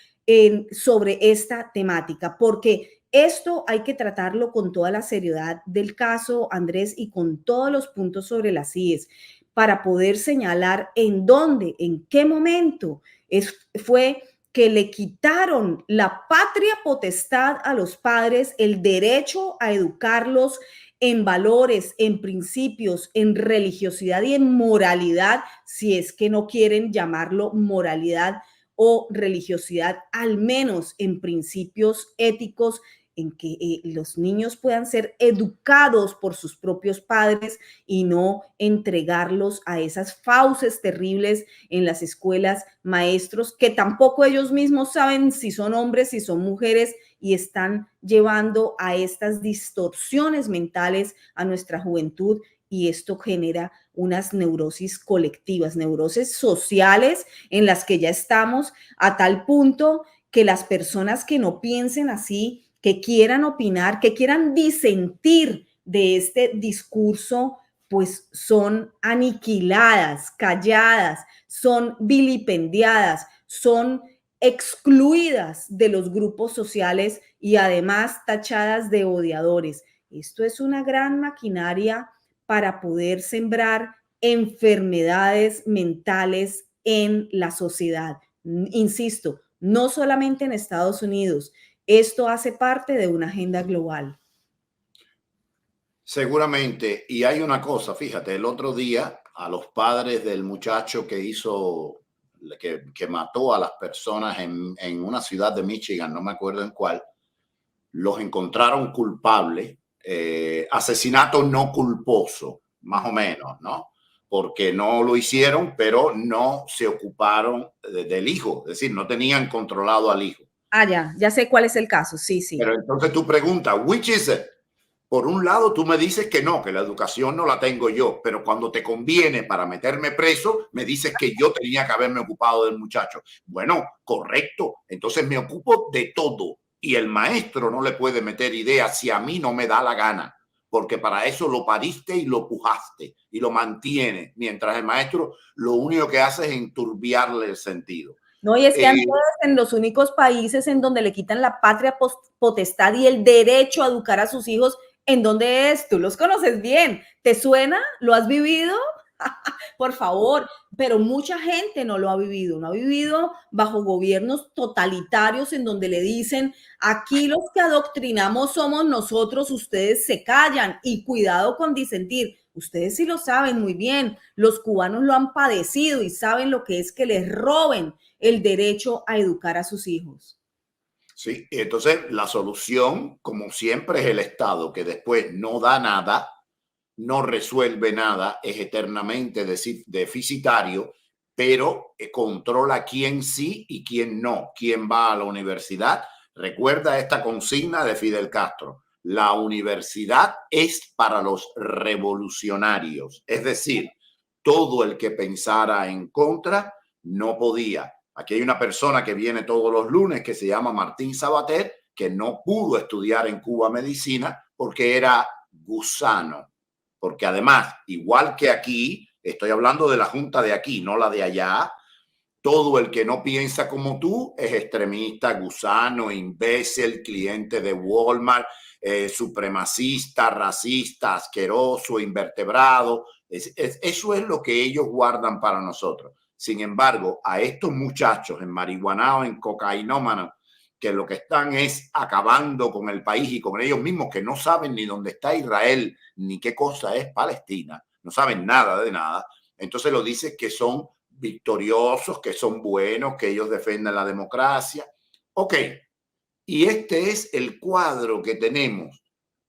B: sobre esta temática, porque esto hay que tratarlo con toda la seriedad del caso, Andrés, y con todos los puntos sobre las IES para poder señalar en dónde, en qué momento fue que le quitaron la patria potestad a los padres, el derecho a educarlos en valores, en principios, en religiosidad y en moralidad, si es que no quieren llamarlo moralidad o religiosidad, al menos en principios éticos, en que los niños puedan ser educados por sus propios padres y no entregarlos a esas fauces terribles en las escuelas, maestros que tampoco ellos mismos saben si son hombres, si son mujeres y están llevando a estas distorsiones mentales a nuestra juventud y esto genera unas neurosis colectivas, neurosis sociales en las que ya estamos a tal punto que las personas que no piensen así, que quieran opinar, que quieran disentir de este discurso, pues son aniquiladas, calladas, son vilipendiadas, son excluidas de los grupos sociales y además tachadas de odiadores. Esto es una gran maquinaria para poder sembrar enfermedades mentales en la sociedad. Insisto, no solamente en Estados Unidos, esto hace parte de una agenda global.
A: Seguramente. Y hay una cosa, fíjate, el otro día a los padres del muchacho que mató a las personas en una ciudad de Michigan, no me acuerdo en cuál, los encontraron culpables, asesinato no culposo, más o menos, ¿no? Porque no lo hicieron, pero no se ocuparon del hijo, es decir, no tenían controlado al hijo.
B: Ah, ya sé cuál es el caso, sí, sí.
A: Pero entonces tú preguntas, ¿which is it? Por un lado, tú me dices que no, que la educación no la tengo yo, pero cuando te conviene para meterme preso, me dices que yo tenía que haberme ocupado del muchacho. Bueno, correcto. Entonces me ocupo de todo y el maestro no le puede meter ideas si a mí no me da la gana, porque para eso lo pariste y lo pujaste y lo mantiene, mientras el maestro lo único que hace es enturbiarle el sentido.
B: No, y es que Andrés, en los únicos países en donde le quitan la patria potestad y el derecho a educar a sus hijos, ¿en dónde es? Tú los conoces bien. ¿Te suena? ¿Lo has vivido? Por favor, pero mucha gente no lo ha vivido, no ha vivido bajo gobiernos totalitarios en donde le dicen, aquí los que adoctrinamos somos nosotros, ustedes se callan y cuidado con disentir. Ustedes sí lo saben muy bien, los cubanos lo han padecido y saben lo que es que les roben el derecho a educar a sus hijos.
A: Sí, entonces la solución, como siempre, es el Estado, que después no da nada, no resuelve nada, es eternamente deficitario, pero controla quién sí y quién no, quién va a la universidad. Recuerda esta consigna de Fidel Castro: la universidad es para los revolucionarios, es decir, todo el que pensara en contra no podía. Aquí hay una persona que viene todos los lunes que se llama Martín Sabater, que no pudo estudiar en Cuba medicina porque era gusano. Porque además, igual que aquí, estoy hablando de la junta de aquí, no la de allá, todo el que no piensa como tú es extremista, gusano, imbécil, cliente de Walmart, supremacista, racista, asqueroso, invertebrado. Eso es lo que ellos guardan para nosotros. Sin embargo, a estos muchachos en marihuana o en cocainómanos, que lo que están es acabando con el país y con ellos mismos, que no saben ni dónde está Israel, ni qué cosa es Palestina, no saben nada de nada. Entonces lo dice que son victoriosos, que son buenos, que ellos defienden la democracia. Ok, y este es el cuadro que tenemos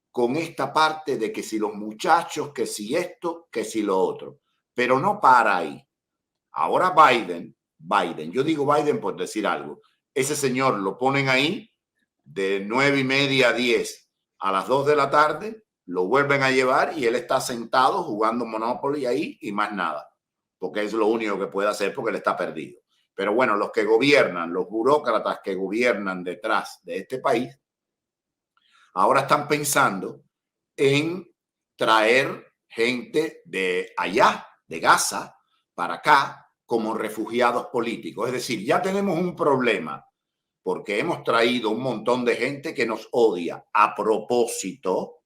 A: con esta parte de que si los muchachos, que si esto, que si lo otro. Pero no para ahí. Ahora Biden, yo digo Biden por decir algo, ese señor lo ponen ahí de 9:30 a 10 a las 2 de la tarde, lo vuelven a llevar y él está sentado jugando Monopoly ahí y más nada, porque es lo único que puede hacer porque él está perdido. Pero bueno, los que gobiernan, los burócratas que gobiernan detrás de este país, ahora están pensando en traer gente de allá, de Gaza, para acá, como refugiados políticos. Es decir, ya tenemos un problema porque hemos traído un montón de gente que nos odia a propósito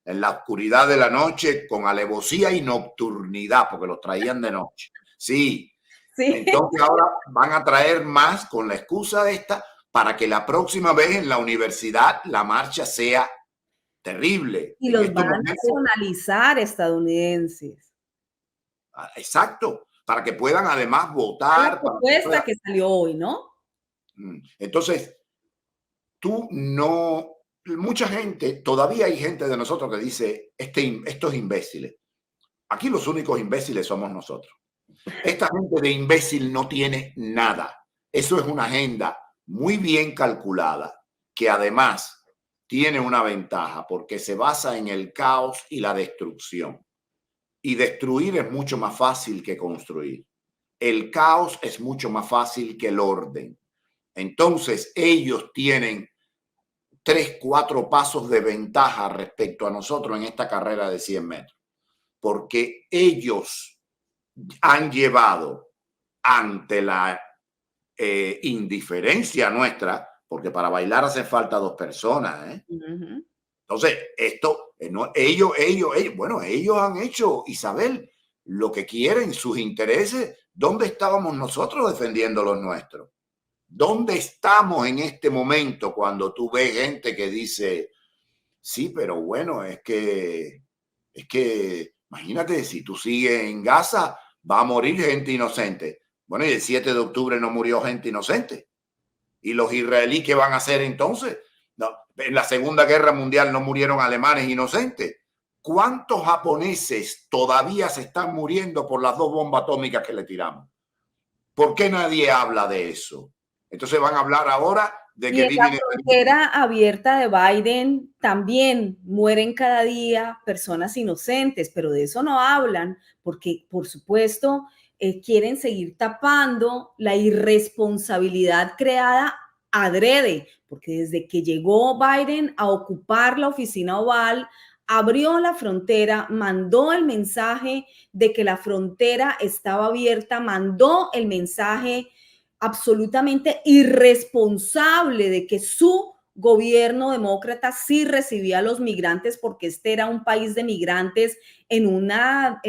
A: en la oscuridad de la noche con alevosía y nocturnidad, porque los traían de noche. Sí. Entonces ahora van a traer más con la excusa de esta para que la próxima vez en la universidad la marcha sea terrible.
B: Y los van a nacionalizar estadounidenses.
A: Exacto, para que puedan además votar.
B: La propuesta que salió hoy, ¿no?
A: Entonces, tú no, mucha gente, todavía hay gente de nosotros que dice, estos imbéciles. Aquí los únicos imbéciles somos nosotros. Esta gente de imbécil no tiene nada. Eso es una agenda muy bien calculada, que además tiene una ventaja porque se basa en el caos y la destrucción. Y destruir es mucho más fácil que construir. El caos es mucho más fácil que el orden. Entonces, ellos tienen 3, 4 pasos de ventaja respecto a nosotros en esta carrera de 100 metros, porque ellos han llevado ante la indiferencia nuestra, porque para bailar hace falta 2 personas, ¿eh? Entonces, esto, ellos han hecho, Isabel, lo que quieren, sus intereses. ¿Dónde estábamos nosotros defendiendo los nuestros? ¿Dónde estamos en este momento cuando tú ves gente que dice, sí, pero bueno, es que, imagínate, si tú sigues en Gaza, va a morir gente inocente. Bueno, y el 7 de octubre no murió gente inocente. ¿Y los israelíes qué van a hacer entonces? No, en la Segunda Guerra Mundial no murieron alemanes inocentes. ¿Cuántos japoneses todavía se están muriendo por las 2 bombas atómicas que le tiramos? ¿Por qué nadie habla de eso? Entonces van a hablar ahora de que
B: en la frontera abierta de Biden también mueren cada día personas inocentes, pero de eso no hablan porque, por supuesto, quieren seguir tapando la irresponsabilidad creada adrede, porque desde que llegó Biden a ocupar la oficina oval, abrió la frontera, mandó el mensaje de que la frontera estaba abierta, mandó el mensaje absolutamente irresponsable de que su gobierno demócrata sí recibía a los migrantes porque este era un país de migrantes en una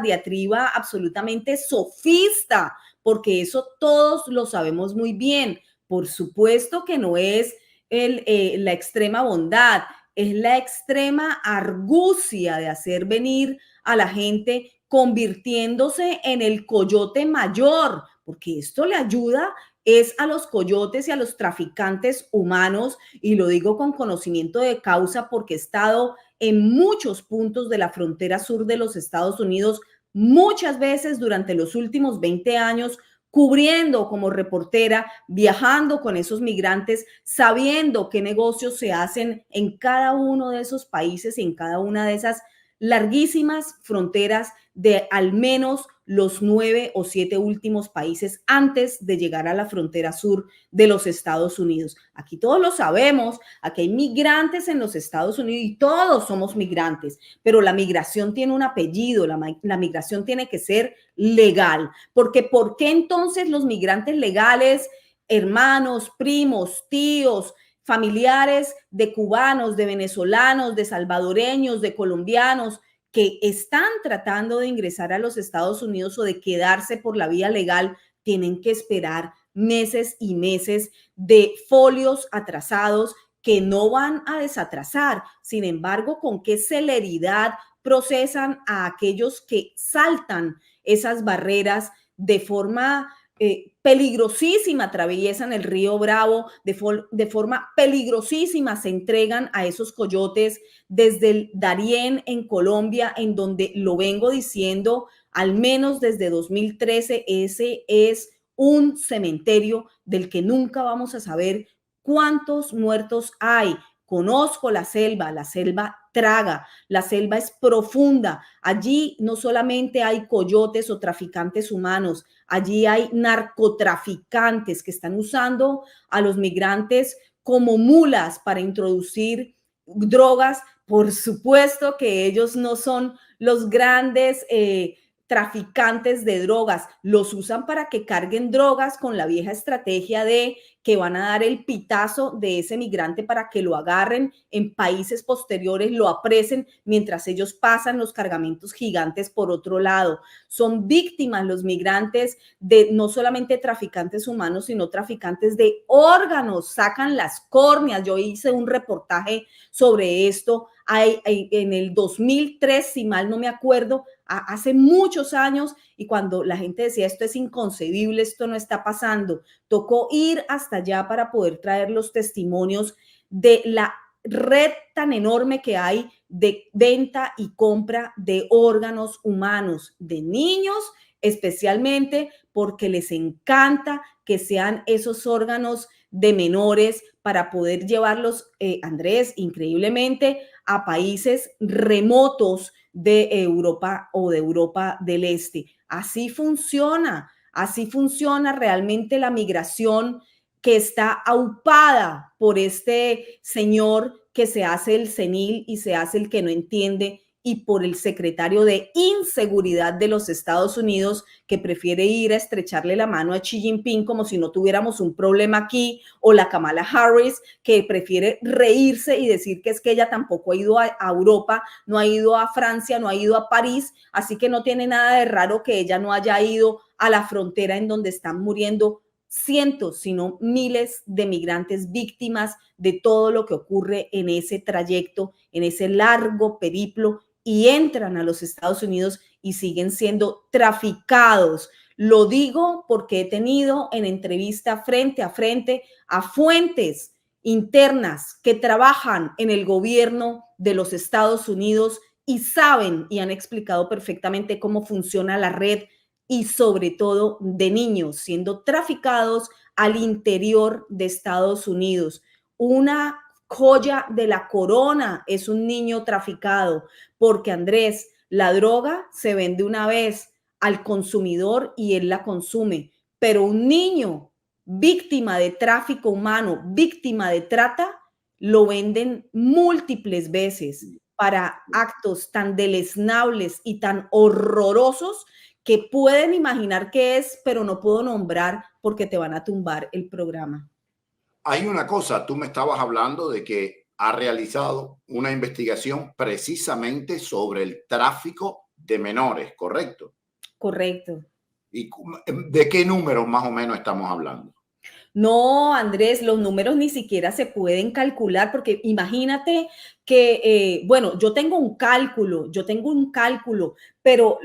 B: diatriba absolutamente sofista, porque eso todos lo sabemos muy bien. Por supuesto que no es la extrema bondad, es la extrema argucia de hacer venir a la gente convirtiéndose en el coyote mayor, porque esto le ayuda es a los coyotes y a los traficantes humanos, y lo digo con conocimiento de causa porque he estado en muchos puntos de la frontera sur de los Estados Unidos muchas veces durante los últimos 20 años cubriendo como reportera, viajando con esos migrantes, sabiendo qué negocios se hacen en cada uno de esos países y en cada una de esas larguísimas fronteras de al menos los 9 o 7 últimos países antes de llegar a la frontera sur de los Estados Unidos. Aquí todos lo sabemos, aquí hay migrantes en los Estados Unidos y todos somos migrantes, pero la migración tiene un apellido, la migración tiene que ser legal, porque ¿por qué entonces los migrantes legales, hermanos, primos, tíos, familiares de cubanos, de venezolanos, de salvadoreños, de colombianos que están tratando de ingresar a los Estados Unidos o de quedarse por la vía legal, tienen que esperar meses y meses de folios atrasados que no van a desatrasar? Sin embargo, ¿con qué celeridad procesan a aquellos que saltan esas barreras de forma peligrosísima, atraviesan el río Bravo, de forma peligrosísima se entregan a esos coyotes desde el Darién en Colombia, en donde lo vengo diciendo al menos desde 2013, ese es un cementerio del que nunca vamos a saber cuántos muertos hay. Conozco la selva traga, la selva es profunda. Allí no solamente hay coyotes o traficantes humanos, allí hay narcotraficantes que están usando a los migrantes como mulas para introducir drogas. Por supuesto que ellos no son los grandes traficantes de drogas, los usan para que carguen drogas con la vieja estrategia de que van a dar el pitazo de ese migrante para que lo agarren en países posteriores, lo apresen mientras ellos pasan los cargamentos gigantes por otro lado. Son víctimas los migrantes de no solamente traficantes humanos, sino traficantes de órganos, sacan las córneas. Yo hice un reportaje sobre esto en el 2003, si mal no me acuerdo, hace muchos años, y cuando la gente decía esto es inconcebible, esto no está pasando, tocó ir hasta allá para poder traer los testimonios de la red tan enorme que hay de venta y compra de órganos humanos, de niños, especialmente porque les encanta que sean esos órganos de menores para poder llevarlos, Andrés, increíblemente, a países remotos de Europa o de Europa del Este. Así funciona realmente la migración que está aupada por este señor que se hace el senil y se hace el que no entiende, y por el secretario de Inseguridad de los Estados Unidos, que prefiere ir a estrecharle la mano a Xi Jinping como si no tuviéramos un problema aquí, o la Kamala Harris, que prefiere reírse y decir que es que ella tampoco ha ido a Europa, no ha ido a Francia, no ha ido a París, así que no tiene nada de raro que ella no haya ido a la frontera en donde están muriendo cientos, sino miles de migrantes víctimas de todo lo que ocurre en ese trayecto, en ese largo periplo, y entran a los Estados Unidos y siguen siendo traficados. Lo digo porque he tenido en entrevista frente a fuentes internas que trabajan en el gobierno de los Estados Unidos y saben y han explicado perfectamente cómo funciona la red, y sobre todo de niños siendo traficados al interior de Estados Unidos. Una joya de la corona es un niño traficado, porque Andrés, la droga se vende una vez al consumidor y él la consume, pero un niño víctima de tráfico humano, víctima de trata, lo venden múltiples veces para actos tan deleznables y tan horrorosos que pueden imaginar qué es, pero no puedo nombrar porque te van a tumbar el programa.
A: Hay una cosa, tú me estabas hablando de que ha realizado una investigación precisamente sobre el tráfico de menores, ¿correcto?
B: Correcto.
A: ¿Y de qué números más o menos estamos hablando?
B: No, Andrés, los números ni siquiera se pueden calcular, porque imagínate que, bueno, yo tengo un cálculo, pero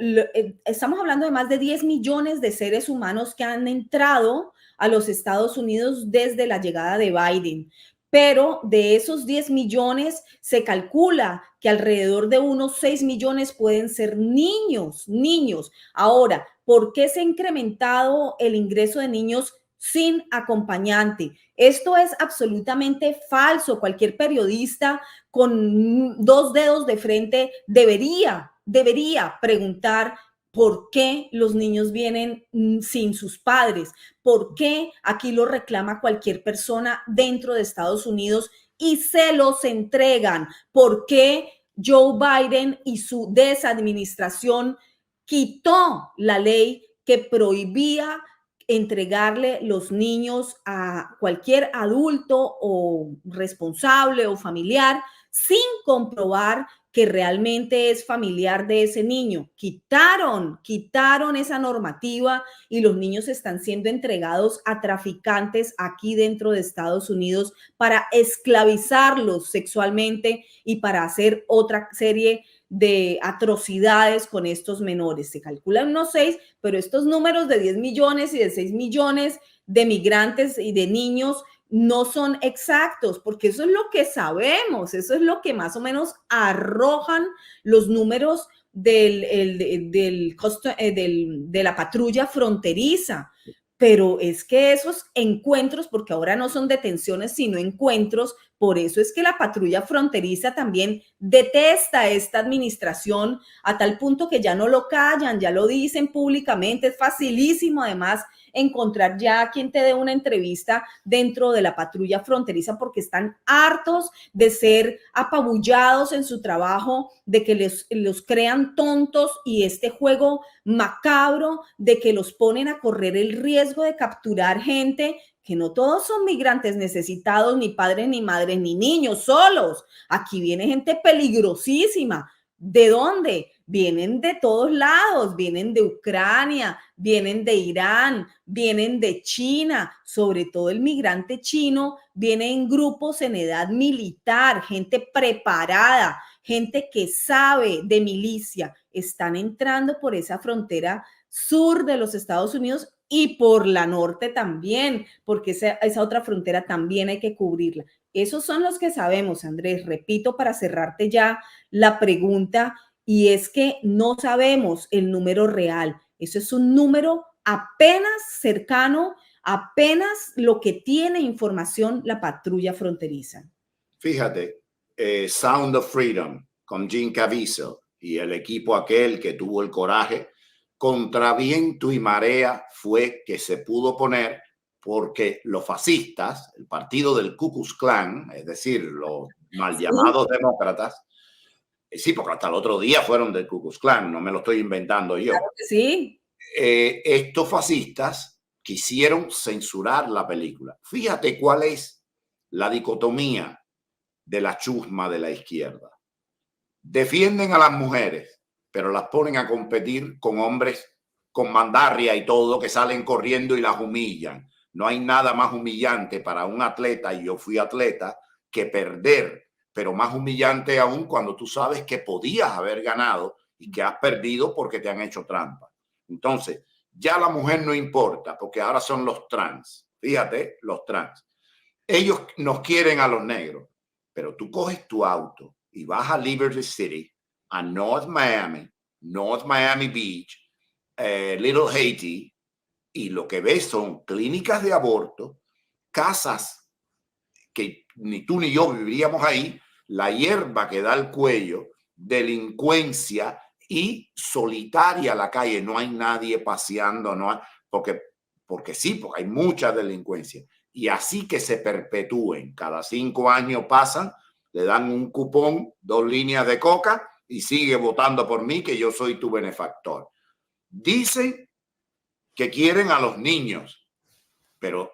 B: estamos hablando de más de 10 millones de seres humanos que han entrado a los Estados Unidos desde la llegada de Biden. pero de esos 10 millones se calcula que alrededor de unos 6 millones pueden ser niños, niños. Ahora, ¿por qué se ha incrementado el ingreso de niños sin acompañante? Esto es absolutamente falso. Cualquier periodista con 2 dedos de frente debería preguntar por qué los niños vienen sin sus padres, por qué aquí lo reclama cualquier persona dentro de Estados Unidos y se los entregan, por qué Joe Biden y su desadministración quitó la ley que prohibía entregarle los niños a cualquier adulto o responsable o familiar sin comprobar que realmente es familiar de ese niño. Quitaron esa normativa y los niños están siendo entregados a traficantes aquí dentro de Estados Unidos para esclavizarlos sexualmente y para hacer otra serie de atrocidades con estos menores. Se calculan unos 6, pero estos números de 10 millones y de 6 millones de migrantes y de niños no son exactos, porque eso es lo que sabemos, eso es lo que más o menos arrojan los números de la patrulla fronteriza. Pero es que esos encuentros, porque ahora no son detenciones, sino encuentros, por eso es que la patrulla fronteriza también detesta esta administración a tal punto que ya no lo callan, ya lo dicen públicamente. Es facilísimo además encontrar ya quien te dé una entrevista dentro de la patrulla fronteriza porque están hartos de ser apabullados en su trabajo, de que los crean tontos y este juego macabro de que los ponen a correr el riesgo de capturar gente que no todos son migrantes necesitados, ni padres, ni madres, ni niños solos. Aquí viene gente peligrosísima. ¿De dónde? Vienen de todos lados, vienen de Ucrania, vienen de Irán, vienen de China, sobre todo el migrante chino viene en grupos en edad militar, gente preparada, gente que sabe de milicia, están entrando por esa frontera sur de los Estados Unidos y por la norte también, porque esa otra frontera también hay que cubrirla. Esos son los que sabemos, Andrés. Repito para cerrarte ya la pregunta, y es que no sabemos el número real. Eso es un número apenas cercano, apenas lo que tiene información la patrulla fronteriza.
A: Fíjate, Sound of Freedom con Jim Caviezel y el equipo aquel que tuvo el coraje, contra viento y marea fue que se pudo poner, porque los fascistas, el partido del Ku Klux Klan, es decir, los mal llamados demócratas, sí, porque hasta el otro día fueron del Ku Klux Klan, no me lo estoy inventando yo.
B: Claro que sí.
A: Estos fascistas quisieron censurar la película. Fíjate cuál es la dicotomía de la chusma de la izquierda. Defienden a las mujeres, pero las ponen a competir con hombres con mandarria y todo, que salen corriendo y las humillan. No hay nada más humillante para un atleta, y yo fui atleta, que perder, pero más humillante aún cuando tú sabes que podías haber ganado y que has perdido porque te han hecho trampa. Entonces, ya la mujer no importa, porque ahora son los trans. Fíjate, los trans. Ellos nos quieren a los negros, pero tú coges tu auto y vas a Liberty City, a North Miami Beach, Little Haiti, y lo que ves son clínicas de aborto, casas que ni tú ni yo viviríamos ahí, la hierba que da el cuello, delincuencia y solitaria la calle. No hay nadie paseando, no hay, porque sí, porque hay mucha delincuencia. Y así que se perpetúen. Cada 5 años pasan, le dan un cupón, 2 líneas de coca y sigue votando por mí, que yo soy tu benefactor. Dicen que quieren a los niños, pero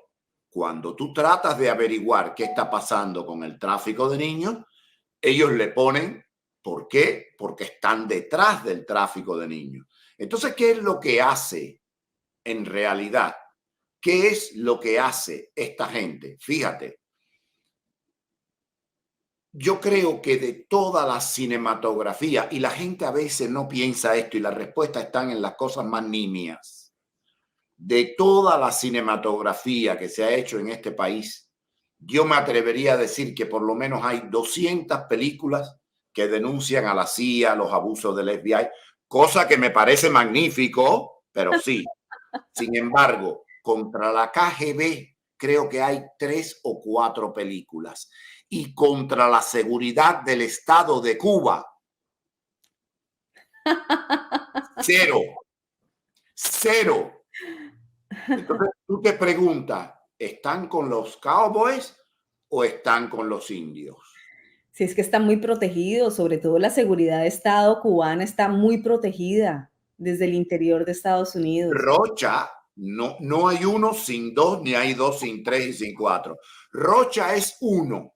A: cuando tú tratas de averiguar qué está pasando con el tráfico de niños, ellos le ponen, ¿por qué? Porque están detrás del tráfico de niños. Entonces, ¿qué es lo que hace en realidad? ¿Qué es lo que hace esta gente? Fíjate, yo creo que de toda la cinematografía, y la gente a veces no piensa esto y la respuesta están en las cosas más nimias, de toda la cinematografía que se ha hecho en este país, yo me atrevería a decir que por lo menos hay 200 películas que denuncian a la CIA, los abusos del FBI, cosa que me parece magnífico, pero sí. Sin embargo, contra la KGB creo que hay 3 o 4 películas. Y contra la seguridad del Estado de Cuba, 0. 0. Entonces tú te preguntas, ¿están con los cowboys o están con los indios?
B: Si es que están muy protegidos, sobre todo la seguridad de Estado cubana está muy protegida desde el interior de Estados Unidos.
A: Rocha, no hay uno sin dos, ni hay dos sin tres y sin cuatro. Rocha es uno,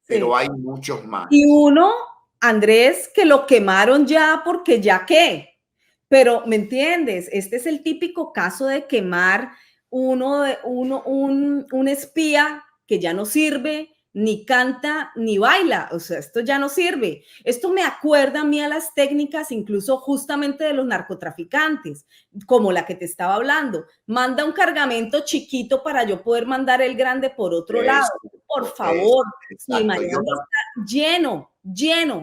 A: pero
B: Sí.
A: hay muchos más.
B: Y uno, Andrés, que lo quemaron ya porque ya qué. Pero, ¿me entiendes? Este es el típico caso de quemar un espía que ya no sirve, ni canta, ni baila. O sea, esto ya no sirve. Esto me acuerda a mí a las técnicas incluso justamente de los narcotraficantes, como la que te estaba hablando. Manda un cargamento chiquito para yo poder mandar el grande por otro lado. Por favor, si Miami está lleno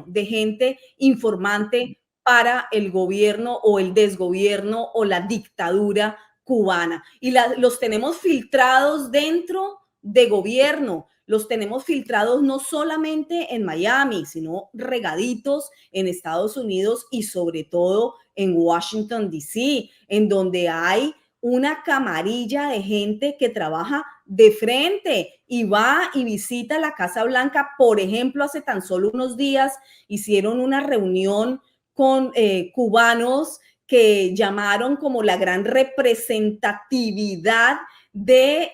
B: de gente informante para el gobierno o el desgobierno o la dictadura cubana. Y los tenemos filtrados dentro de gobierno, los tenemos filtrados no solamente en Miami, sino regaditos en Estados Unidos y sobre todo en Washington, D.C., en donde hay una camarilla de gente que trabaja de frente y va y visita la Casa Blanca. Por ejemplo, hace tan solo unos días hicieron una reunión con cubanos que llamaron como la gran representatividad de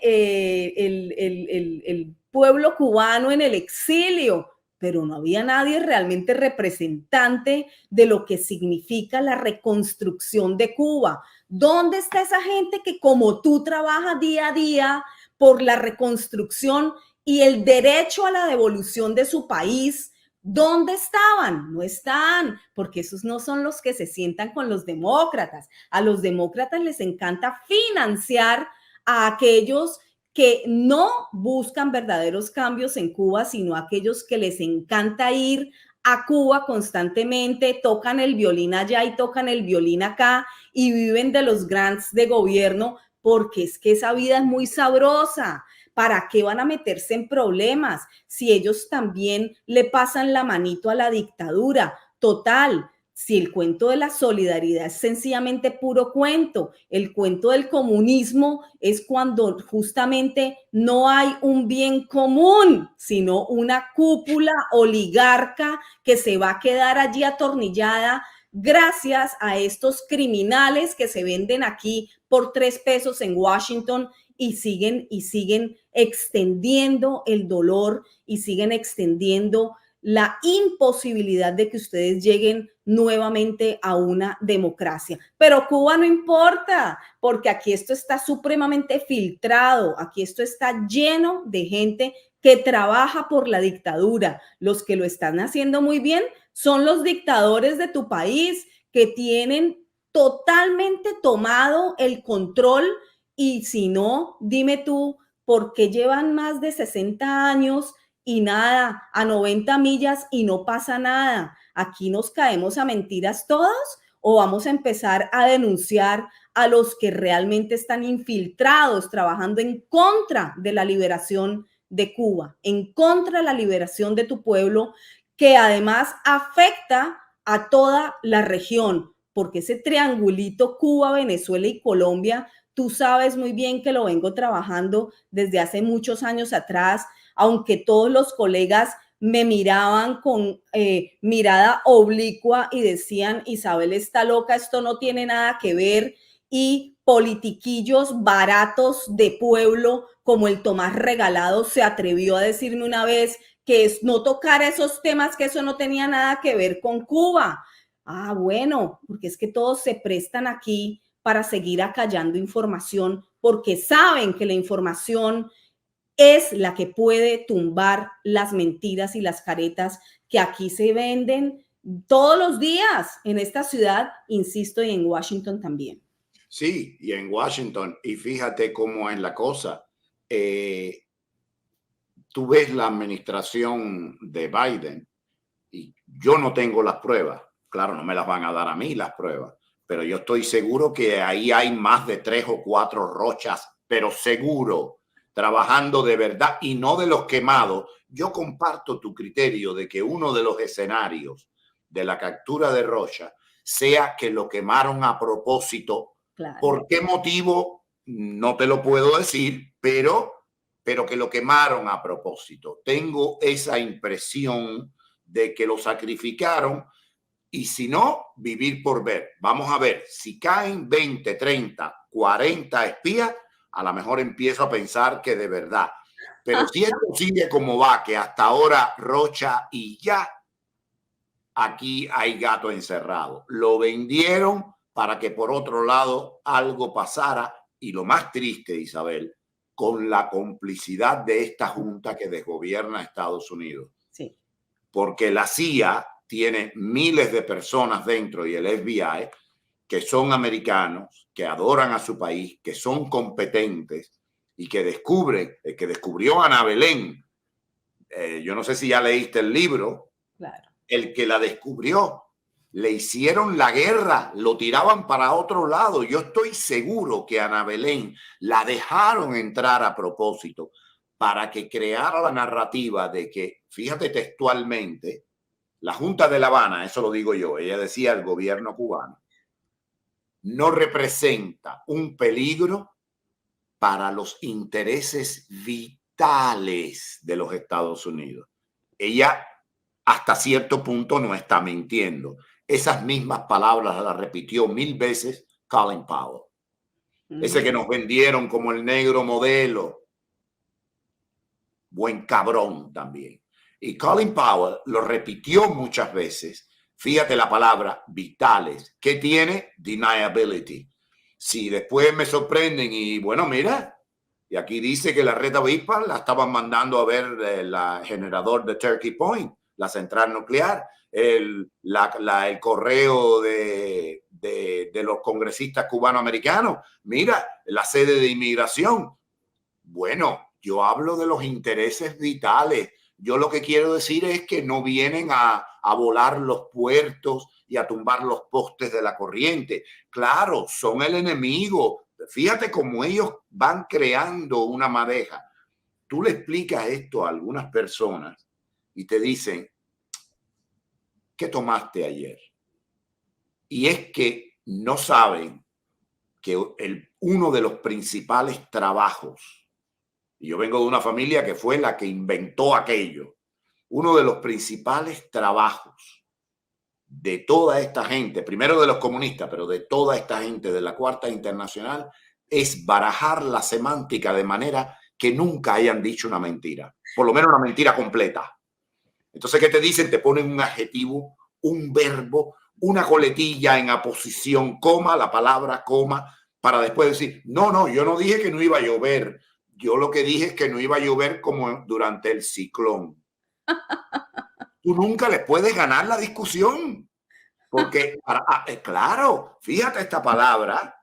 B: el pueblo cubano en el exilio, pero no había nadie realmente representante de lo que significa la reconstrucción de Cuba. ¿Dónde está esa gente que como tú trabaja día a día por la reconstrucción y el derecho a la devolución de su país? ¿Dónde estaban? No están, porque esos no son los que se sientan con los demócratas. A los demócratas les encanta financiar a aquellos que no buscan verdaderos cambios en Cuba, sino a aquellos que les encanta ir a Cuba constantemente, tocan el violín allá y tocan el violín acá y viven de los grants de gobierno, porque es que esa vida es muy sabrosa. ¿Para qué van a meterse en problemas si ellos también le pasan la manito a la dictadura? Total, si el cuento de la solidaridad es sencillamente puro cuento, el cuento del comunismo es cuando justamente no hay un bien común, sino una cúpula oligarca que se va a quedar allí atornillada gracias a estos criminales que se venden aquí por 3 pesos en Washington y siguen extendiendo el dolor y siguen extendiendo la imposibilidad de que ustedes lleguen nuevamente a una democracia. Pero Cuba no importa, porque aquí esto está supremamente filtrado, aquí esto está lleno de gente que trabaja por la dictadura. Los que lo están haciendo muy bien son los dictadores de tu país que tienen totalmente tomado el control. Y si no, dime tú, ¿por qué llevan más de 60 años y nada, a 90 millas y no pasa nada? ¿Aquí nos caemos a mentiras todos o vamos a empezar a denunciar a los que realmente están infiltrados, trabajando en contra de la liberación de Cuba, en contra de la liberación de tu pueblo, que además afecta a toda la región? Porque ese triangulito Cuba, Venezuela y Colombia, tú sabes muy bien que lo vengo trabajando desde hace muchos años atrás, aunque todos los colegas me miraban con mirada oblicua y decían, Isabel está loca, esto no tiene nada que ver, y politiquillos baratos de pueblo como el Tomás Regalado se atrevió a decirme una vez que no tocara esos temas, que eso no tenía nada que ver con Cuba. Ah, bueno, porque es que todos se prestan aquí para seguir acallando información, porque saben que la información es la que puede tumbar las mentiras y las caretas que aquí se venden todos los días en esta ciudad, insisto, y en Washington también.
A: Sí, y en Washington. Y fíjate cómo es la cosa. tú ves la administración de Biden y yo no tengo las pruebas. Claro, no me las van a dar a mí las pruebas, pero yo estoy seguro que ahí hay más de 3 o 4 Rochas, pero seguro, trabajando de verdad y no de los quemados. Yo comparto tu criterio de que uno de los escenarios de la captura de Rocha sea que lo quemaron a propósito.
B: Claro.
A: ¿Por qué motivo? No te lo puedo decir, pero que lo quemaron a propósito. Tengo esa impresión de que lo sacrificaron y si no, vivir por ver. Vamos a ver, si caen 20, 30, 40 espías, a lo mejor empiezo a pensar que de verdad. Pero si esto sigue como va, que hasta ahora Rocha y ya, aquí hay gato encerrado. Lo vendieron para que por otro lado algo pasara y lo más triste, Isabel, con la complicidad de esta junta que desgobierna Estados Unidos.
B: Sí.
A: Porque la CIA tiene miles de personas dentro y el FBI que son americanos, que adoran a su país, que son competentes y que descubren, el que descubrió Ana Belén, yo no sé si ya leíste el libro,
B: claro.
A: El que la descubrió, le hicieron la guerra, lo tiraban para otro lado. Yo estoy seguro que Ana Belén la dejaron entrar a propósito para que creara la narrativa de que, fíjate textualmente, la Junta de La Habana, eso lo digo yo, ella decía el gobierno cubano, no representa un peligro para los intereses vitales de los Estados Unidos. Ella hasta cierto punto no está mintiendo. Esas mismas palabras las repitió 1000 veces Colin Powell. Ese que nos vendieron como el negro modelo. Buen cabrón también. Y Colin Powell lo repitió muchas veces. Fíjate la palabra vitales. ¿Qué tiene? Deniability. Si después me sorprenden y bueno, mira, y aquí dice que la red avispa la estaban mandando a ver el generador de Turkey Point, la central nuclear, el correo de los congresistas cubanoamericanos. Mira, la sede de inmigración. Bueno, yo hablo de los intereses vitales. Yo lo que quiero decir es que no vienen a volar los puertos y a tumbar los postes de la corriente. Claro, son el enemigo. Fíjate cómo ellos van creando una madeja. Tú le explicas esto a algunas personas y te dicen, ¿qué tomaste ayer? Y es que no saben que uno de los principales trabajos, y yo vengo de una familia que fue la que inventó aquello, uno de los principales trabajos de toda esta gente, primero de los comunistas, pero de toda esta gente de la Cuarta Internacional, es barajar la semántica de manera que nunca hayan dicho una mentira, por lo menos una mentira completa. Entonces, ¿qué te dicen? Te ponen un adjetivo, un verbo, una coletilla en aposición, coma, la palabra coma, para después decir, no, yo no dije que no iba a llover. Yo lo que dije es que no iba a llover como durante el ciclón. Tú nunca les puedes ganar la discusión. Porque, claro, fíjate esta palabra,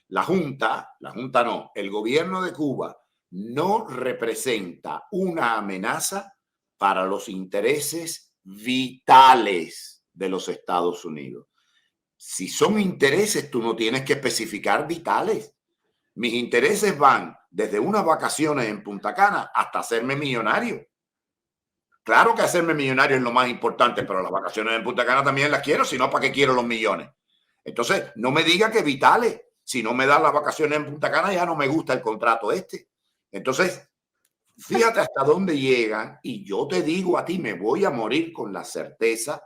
A: la Junta no, el gobierno de Cuba no representa una amenaza para los intereses vitales de los Estados Unidos. Si son intereses, tú no tienes que especificar vitales. Mis intereses van desde unas vacaciones en Punta Cana hasta hacerme millonario. Claro que hacerme millonario es lo más importante, pero las vacaciones en Punta Cana también las quiero, si no, ¿para qué quiero los millones? Entonces, no me diga que vitales. Si no me dan las vacaciones en Punta Cana, ya no me gusta el contrato este. Entonces, fíjate hasta dónde llegan y yo te digo a ti, me voy a morir con la certeza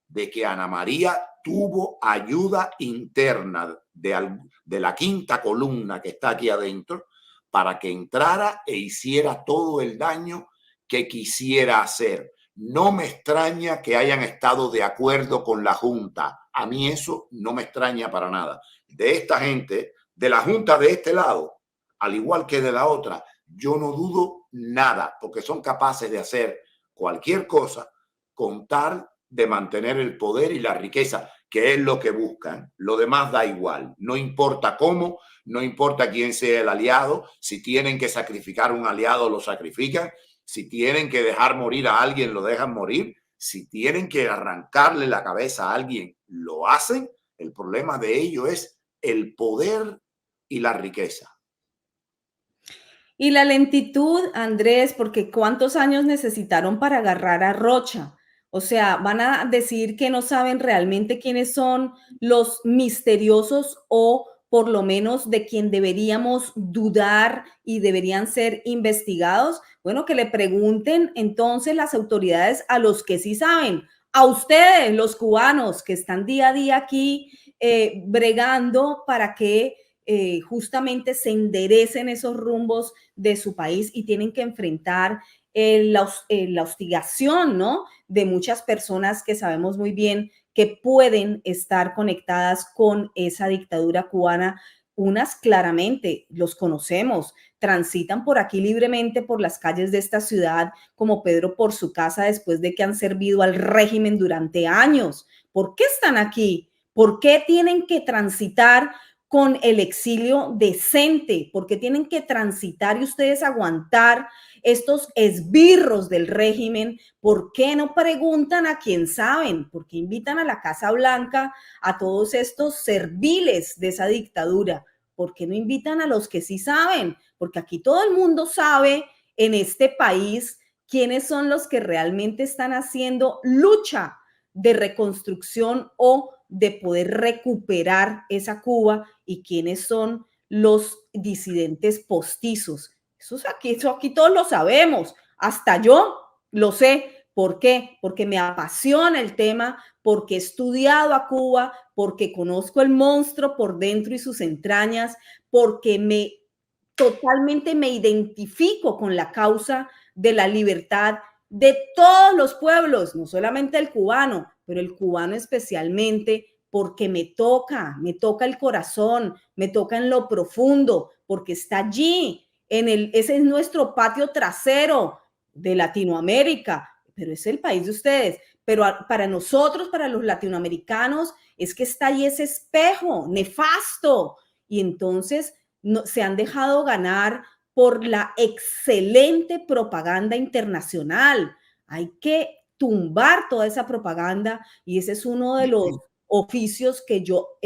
A: de que Ana María tuvo ayuda interna de la quinta columna que está aquí adentro para que entrara e hiciera todo el daño que quisiera hacer. No me extraña que hayan estado de acuerdo con la Junta. A mí eso no me extraña para nada. De esta gente, de la Junta de este lado, al igual que de la otra, yo no dudo nada, porque son capaces de hacer cualquier cosa con tal de mantener el poder y la riqueza, que es lo que buscan. Lo demás da igual. No importa cómo, no importa quién sea el aliado. Si tienen que sacrificar un aliado, lo sacrifican. Si tienen que dejar morir a alguien, lo dejan morir. Si tienen que arrancarle la cabeza a alguien, lo hacen. El problema de ello es el poder y la riqueza.
B: Y la lentitud, Andrés, porque ¿cuántos años necesitaron para agarrar a Rocha? O sea, van a decir que no saben realmente quiénes son los misteriosos o por lo menos de quien deberíamos dudar y deberían ser investigados. Bueno, que le pregunten entonces las autoridades a los que sí saben, a ustedes, los cubanos que están día a día aquí bregando para que justamente se enderecen esos rumbos de su país y tienen que enfrentar la hostigación, ¿no? De muchas personas que sabemos muy bien que pueden estar conectadas con esa dictadura cubana. Unas claramente los conocemos, transitan por aquí libremente por las calles de esta ciudad, como Pedro por su casa, después de que han servido al régimen durante años. ¿Por qué están aquí? ¿Por qué tienen que transitar con el exilio decente? ¿Por qué tienen que transitar y ustedes aguantar estos esbirros del régimen? ¿Por qué no preguntan a quien saben? ¿Por qué invitan a la Casa Blanca a todos estos serviles de esa dictadura? ¿Por qué no invitan a los que sí saben? Porque aquí todo el mundo sabe en este país quiénes son los que realmente están haciendo lucha de reconstrucción o de poder recuperar esa Cuba y quiénes son los disidentes postizos. Eso aquí todos lo sabemos, hasta yo lo sé. ¿Por qué? Porque me apasiona el tema, porque he estudiado a Cuba, porque conozco el monstruo por dentro y sus entrañas, porque totalmente me identifico con la causa de la libertad de todos los pueblos, no solamente el cubano, pero el cubano especialmente, porque me toca el corazón, me toca en lo profundo, porque está allí, ese es nuestro patio trasero de Latinoamérica, pero es el país de ustedes. Pero para nosotros, para los latinoamericanos, es que está ahí ese espejo nefasto. Y entonces no, se han dejado ganar por la excelente propaganda internacional. Hay que tumbar toda esa propaganda y ese es uno de los oficios que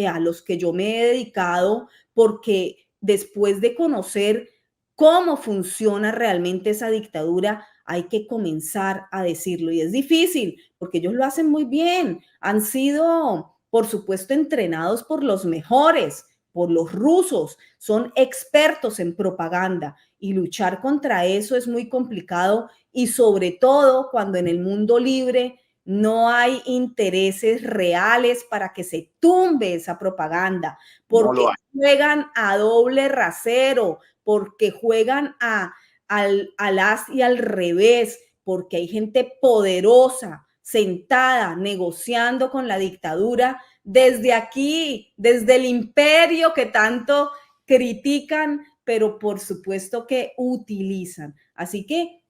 B: a los que yo me he dedicado, porque después de conocer cómo funciona realmente esa dictadura, hay que comenzar a decirlo. Y es difícil, porque ellos lo hacen muy bien. Han sido, por supuesto, entrenados por los mejores, por los rusos, son expertos en propaganda y luchar contra eso es muy complicado y sobre todo cuando en el mundo libre no hay intereses reales para que se tumbe esa propaganda, porque
A: No
B: juegan a doble rasero, porque juegan al as y al revés, porque hay gente poderosa sentada negociando con la dictadura desde aquí, desde el imperio que tanto critican, pero por supuesto que utilizan. Así que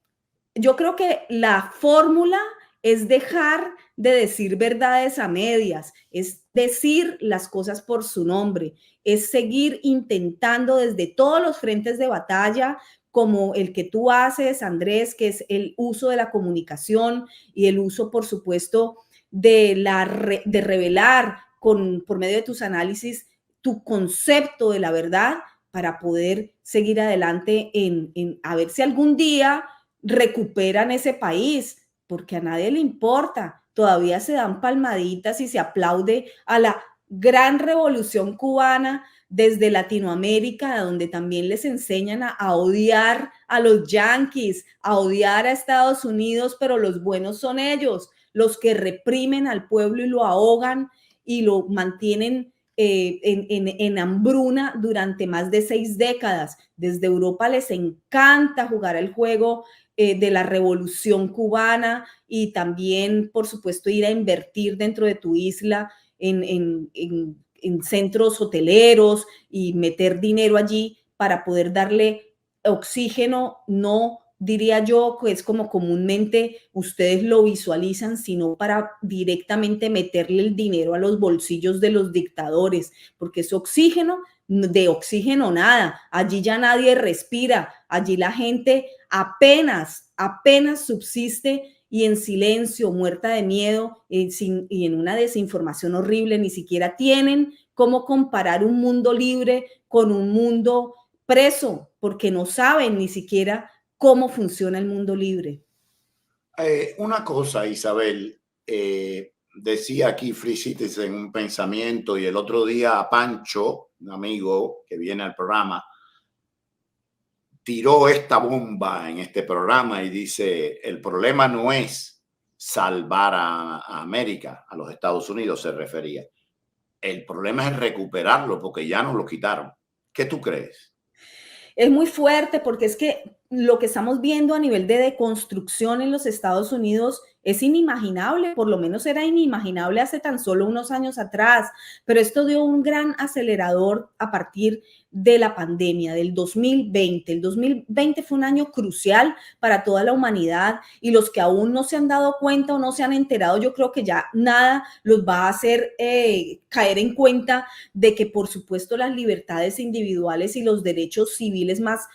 B: yo creo que la fórmula es dejar de decir verdades a medias, es decir las cosas por su nombre, es seguir intentando desde todos los frentes de batalla, como el que tú haces, Andrés, que es el uso de la comunicación y el uso, por supuesto, de revelar por medio de tus análisis tu concepto de la verdad para poder seguir adelante a ver si algún día recuperan ese país, porque a nadie le importa. Todavía se dan palmaditas y se aplaude a la gran revolución cubana desde Latinoamérica, donde también les enseñan a odiar a los yanquis, a odiar a Estados Unidos, pero los buenos son ellos, los que reprimen al pueblo y lo ahogan y lo mantienen en hambruna durante más de 6 décadas. Desde Europa les encanta jugar el juego de la revolución cubana y también, por supuesto, ir a invertir dentro de tu isla en centros hoteleros y meter dinero allí para poder darle oxígeno, no diría yo, que es como comúnmente ustedes lo visualizan, sino para directamente meterle el dinero a los bolsillos de los dictadores, porque es oxígeno, de oxígeno nada, allí ya nadie respira, allí la gente apenas subsiste y en silencio, muerta de miedo y en una desinformación horrible, ni siquiera tienen cómo comparar un mundo libre con un mundo preso, porque no saben ni siquiera cómo funciona el mundo libre.
A: Una cosa, Isabel, decía aquí Free Citizen un pensamiento y el otro día a Pancho, un amigo que viene al programa, tiró esta bomba en este programa y dice, el problema no es salvar a América, a los Estados Unidos se refería. El problema es recuperarlo porque ya nos lo quitaron. ¿Qué tú crees?
B: Es muy fuerte porque es que lo que estamos viendo a nivel de deconstrucción en los Estados Unidos es inimaginable, por lo menos era inimaginable hace tan solo unos años atrás, pero esto dio un gran acelerador a partir de la pandemia del 2020. El 2020 fue un año crucial para toda la humanidad y los que aún no se han dado cuenta o no se han enterado, yo creo que ya nada los va a hacer caer en cuenta de que, por supuesto, las libertades individuales y los derechos civiles más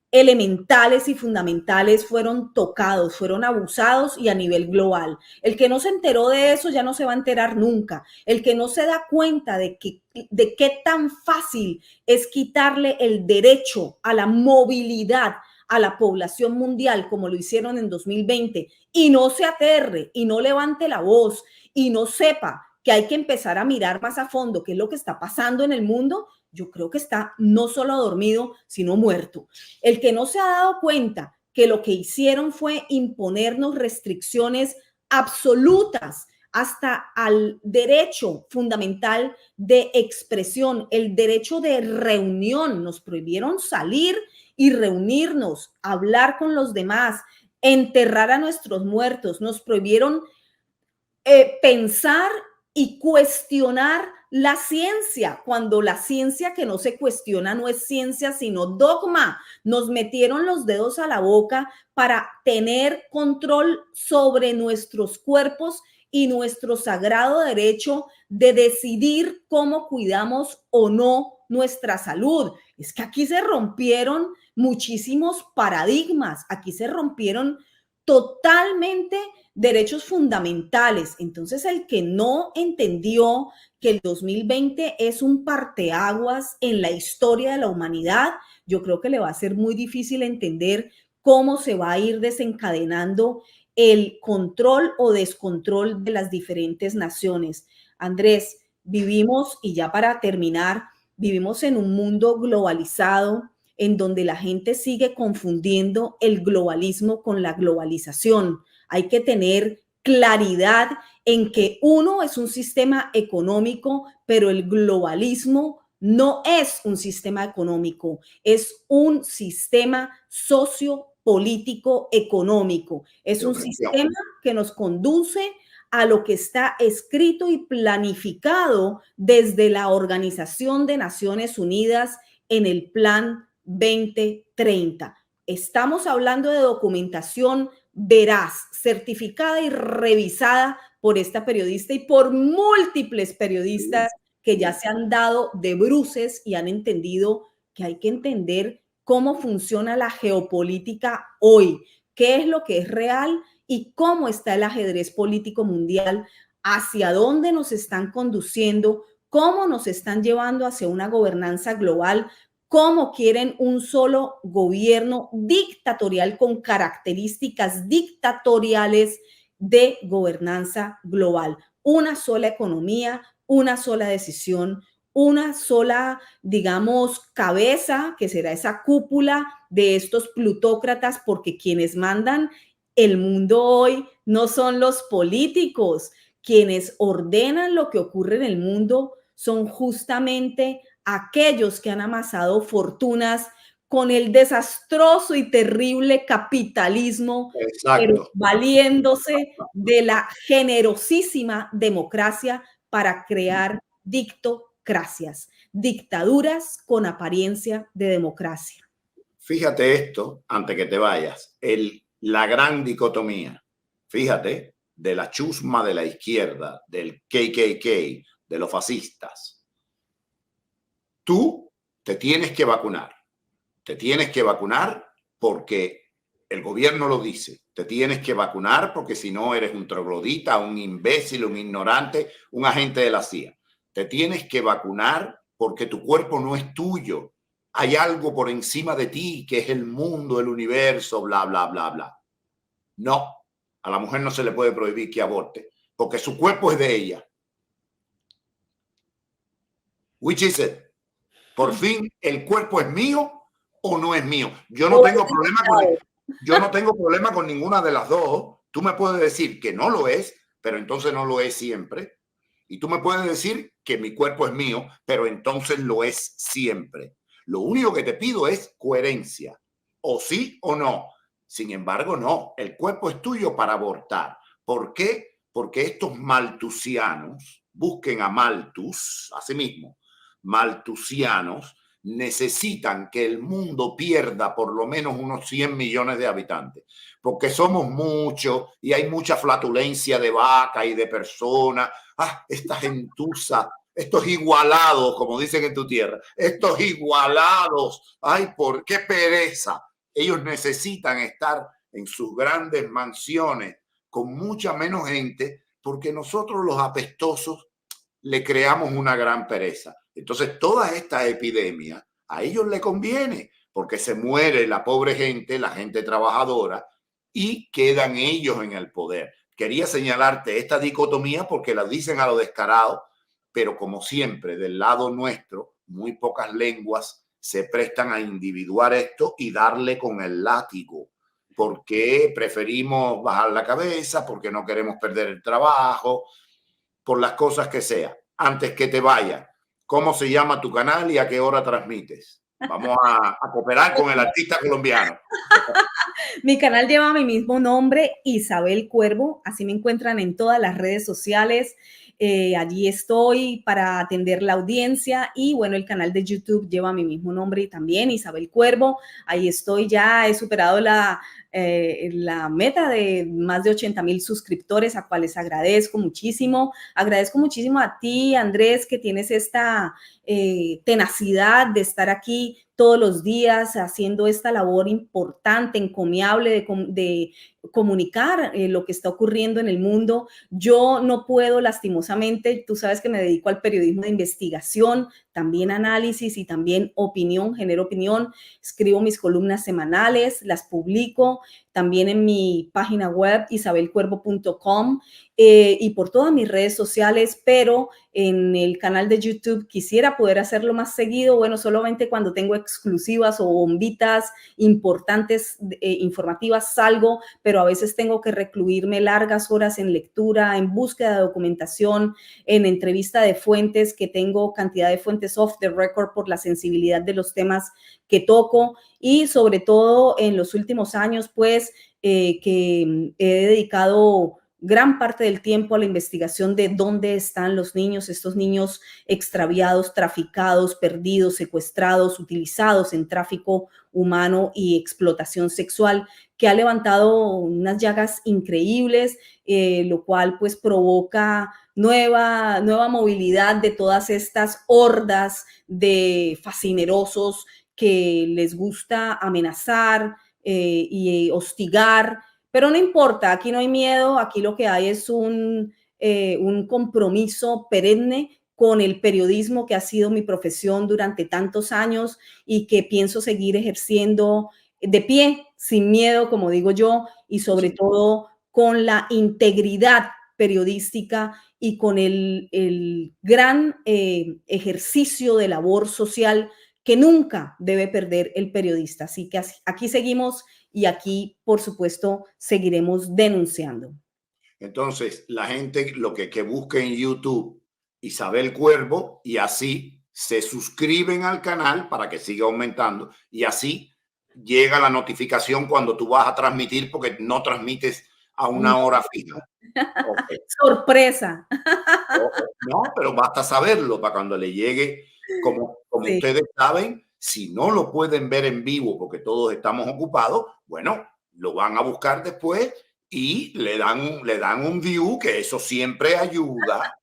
B: elementales y fundamentales fueron tocados, fueron abusados y a nivel global. El que no se enteró de eso ya no se va a enterar nunca. El que no se da cuenta de qué tan fácil es quitarle el derecho a la movilidad a la población mundial como lo hicieron en 2020 y no se aterre y no levante la voz y no sepa que hay que empezar a mirar más a fondo qué es lo que está pasando en el mundo, yo creo que está no solo dormido, sino muerto. El que no se ha dado cuenta que lo que hicieron fue imponernos restricciones absolutas hasta al derecho fundamental de expresión, el derecho de reunión. Nos prohibieron salir y reunirnos, hablar con los demás, enterrar a nuestros muertos, nos prohibieron pensar y cuestionar la ciencia, cuando la ciencia que no se cuestiona no es ciencia, sino dogma. Nos metieron los dedos a la boca para tener control sobre nuestros cuerpos y nuestro sagrado derecho de decidir cómo cuidamos o no nuestra salud. Es que aquí se rompieron muchísimos paradigmas, aquí se rompieron totalmente derechos fundamentales. Entonces, el que no entendió que el 2020 es un parteaguas en la historia de la humanidad, yo creo que le va a ser muy difícil entender cómo se va a ir desencadenando el control o descontrol de las diferentes naciones. Andrés, vivimos, y ya para terminar, vivimos en un mundo globalizado en donde la gente sigue confundiendo el globalismo con la globalización. Hay que tener claridad en que uno es un sistema económico, pero el globalismo no es un sistema económico, es un sistema sociopolítico económico. Es un sistema que nos conduce a lo que está escrito y planificado desde la Organización de Naciones Unidas en el Plan 2030. Estamos hablando de documentación veraz, certificada y revisada por esta periodista y por múltiples periodistas que ya se han dado de bruces y han entendido que hay que entender cómo funciona la geopolítica hoy, qué es lo que es real y cómo está el ajedrez político mundial, hacia dónde nos están conduciendo, cómo nos están llevando hacia una gobernanza global, cómo quieren un solo gobierno dictatorial con características dictatoriales de gobernanza global. Una sola economía, una sola decisión, una sola, digamos, cabeza, que será esa cúpula de estos plutócratas, porque quienes mandan el mundo hoy no son los políticos, quienes ordenan lo que ocurre en el mundo son justamente aquellos que han amasado fortunas con el desastroso y terrible capitalismo, pero valiéndose de la generosísima democracia para crear dictocracias, dictaduras con apariencia de democracia.
A: Fíjate esto, antes que te vayas, la gran dicotomía, fíjate, de la chusma de la izquierda, del KKK, de los fascistas. Tú te tienes que vacunar. Te tienes que vacunar porque el gobierno lo dice. Te tienes que vacunar porque si no eres un troglodita, un imbécil, un ignorante, un agente de la CIA. Te tienes que vacunar porque tu cuerpo no es tuyo. Hay algo por encima de ti que es el mundo, el universo, bla, bla, bla, bla. No, a la mujer no se le puede prohibir que aborte porque su cuerpo es de ella. Which is it? Por fin, ¿el cuerpo es mío o no es mío? Yo no tengo problema con ninguna de las dos. Tú me puedes decir que no lo es, pero entonces no lo es siempre. Y tú me puedes decir que mi cuerpo es mío, pero entonces lo es siempre. Lo único que te pido es coherencia, o sí o no. Sin embargo, no, el cuerpo es tuyo para abortar. ¿Por qué? Porque estos maltusianos, busquen a Malthus, a sí mismo, maltusianos, necesitan que el mundo pierda por lo menos unos 100 millones de habitantes, porque somos muchos y hay mucha flatulencia de vaca y de personas. Esta gentuza, estos igualados, como dicen en tu tierra, estos igualados, ay, por qué pereza. Ellos necesitan estar en sus grandes mansiones con mucha menos gente, porque nosotros los apestosos le creamos una gran pereza. Entonces, toda esta epidemia a ellos les conviene, porque se muere la pobre gente, la gente trabajadora, y quedan ellos en el poder. Quería señalarte esta dicotomía porque la dicen a lo descarado, pero como siempre, del lado nuestro, muy pocas lenguas se prestan a individuar esto y darle con el látigo, porque preferimos bajar la cabeza, porque no queremos perder el trabajo, por las cosas que sea. Antes que te vaya, ¿cómo se llama tu canal y a qué hora transmites? Vamos a cooperar con el artista colombiano.
B: Mi canal lleva mi mismo nombre, Isabel Cuervo. Así me encuentran en todas las redes sociales. Allí estoy para atender la audiencia. Y bueno, el canal de YouTube lleva mi mismo nombre también, Isabel Cuervo. Ahí estoy, ya he superado la meta de más de 80,000 suscriptores, a cuales agradezco muchísimo. Agradezco muchísimo a ti, Andrés, que tienes esta tenacidad de estar aquí todos los días haciendo esta labor importante, encomiable de comunicar lo que está ocurriendo en el mundo. Yo no puedo, lastimosamente, tú sabes que me dedico al periodismo de investigación, también análisis y también opinión, genero opinión, escribo mis columnas semanales, las publico también en mi página web isabelcuervo.com y por todas mis redes sociales, pero en el canal de YouTube quisiera poder hacerlo más seguido, bueno, solamente cuando tengo exclusivas o bombitas importantes, informativas, salgo, pero a veces tengo que recluirme largas horas en lectura, en búsqueda de documentación, en entrevista de fuentes, que tengo cantidad de fuentes off the record por la sensibilidad de los temas que toco, y sobre todo en los últimos años, pues, que he dedicado gran parte del tiempo a la investigación de dónde están los niños, estos niños extraviados, traficados, perdidos, secuestrados, utilizados en tráfico humano y explotación sexual, que ha levantado unas llagas increíbles, lo cual pues provoca nueva movilidad de todas estas hordas de fascinerosos que les gusta amenazar y hostigar. Pero no importa, aquí no hay miedo, aquí lo que hay es un compromiso perenne con el periodismo, que ha sido mi profesión durante tantos años y que pienso seguir ejerciendo de pie, sin miedo, como digo yo, y sobre todo con la integridad periodística y con el gran ejercicio de labor social que nunca debe perder el periodista. Así que aquí seguimos y aquí, por supuesto, seguiremos denunciando.
A: Entonces, la gente lo que busque en YouTube Isabel Cuervo, y así se suscriben al canal para que siga aumentando, y así llega la notificación cuando tú vas a transmitir, porque no transmites a una hora fija.
B: Okay. Sorpresa.
A: No, pero basta saberlo para cuando le llegue, como sí. Ustedes saben, Si no lo pueden ver en vivo porque todos estamos ocupados, bueno, lo van a buscar después y le dan un view, que eso siempre ayuda,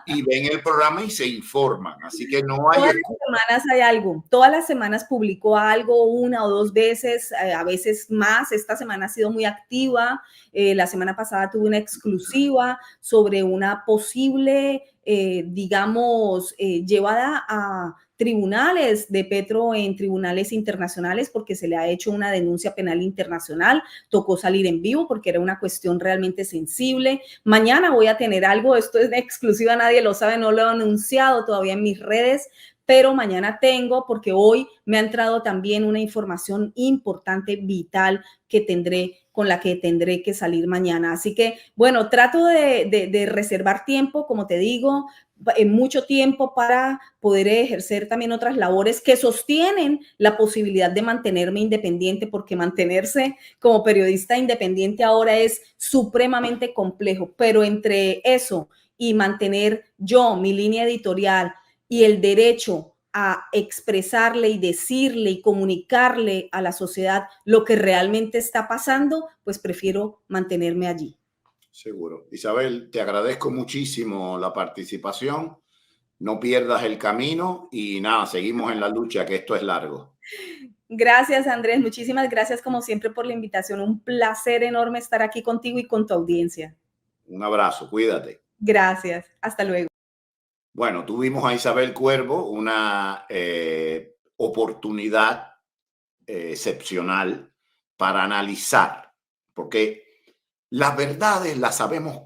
A: y ven el programa y se informan. Así que no hay
B: Todas
A: excusa.
B: las semanas hay algo, todas las semanas publico algo, una o dos veces, a veces más. Esta semana ha sido muy activa. La semana pasada tuve una exclusiva sobre una posible, digamos, llevada a tribunales de Petro en tribunales internacionales porque se le ha hecho una denuncia penal internacional. Tocó salir en vivo porque era una cuestión realmente sensible. Mañana voy a tener algo, esto es de exclusiva, nadie lo sabe, no lo he anunciado todavía en mis redes, pero mañana tengo, porque hoy me ha entrado también una información importante, vital, que tendré, con la que tendré que salir mañana. Así que, bueno, trato de reservar tiempo, como te digo, mucho tiempo para poder ejercer también otras labores que sostienen la posibilidad de mantenerme independiente, porque mantenerse como periodista independiente ahora es supremamente complejo, pero entre eso y mantener yo mi línea editorial y el derecho a expresarle y decirle y comunicarle a la sociedad lo que realmente está pasando, pues prefiero mantenerme allí.
A: Seguro. Isabel, te agradezco muchísimo la participación. No pierdas el camino y nada, seguimos en la lucha, que esto es largo.
B: Gracias, Andrés. Muchísimas gracias, como siempre, por la invitación. Un placer enorme estar aquí contigo y con tu audiencia.
A: Un abrazo, cuídate.
B: Gracias. Hasta luego.
A: Bueno, tuvimos a Isabel Cuervo, una oportunidad excepcional para analizar, porque las verdades las sabemos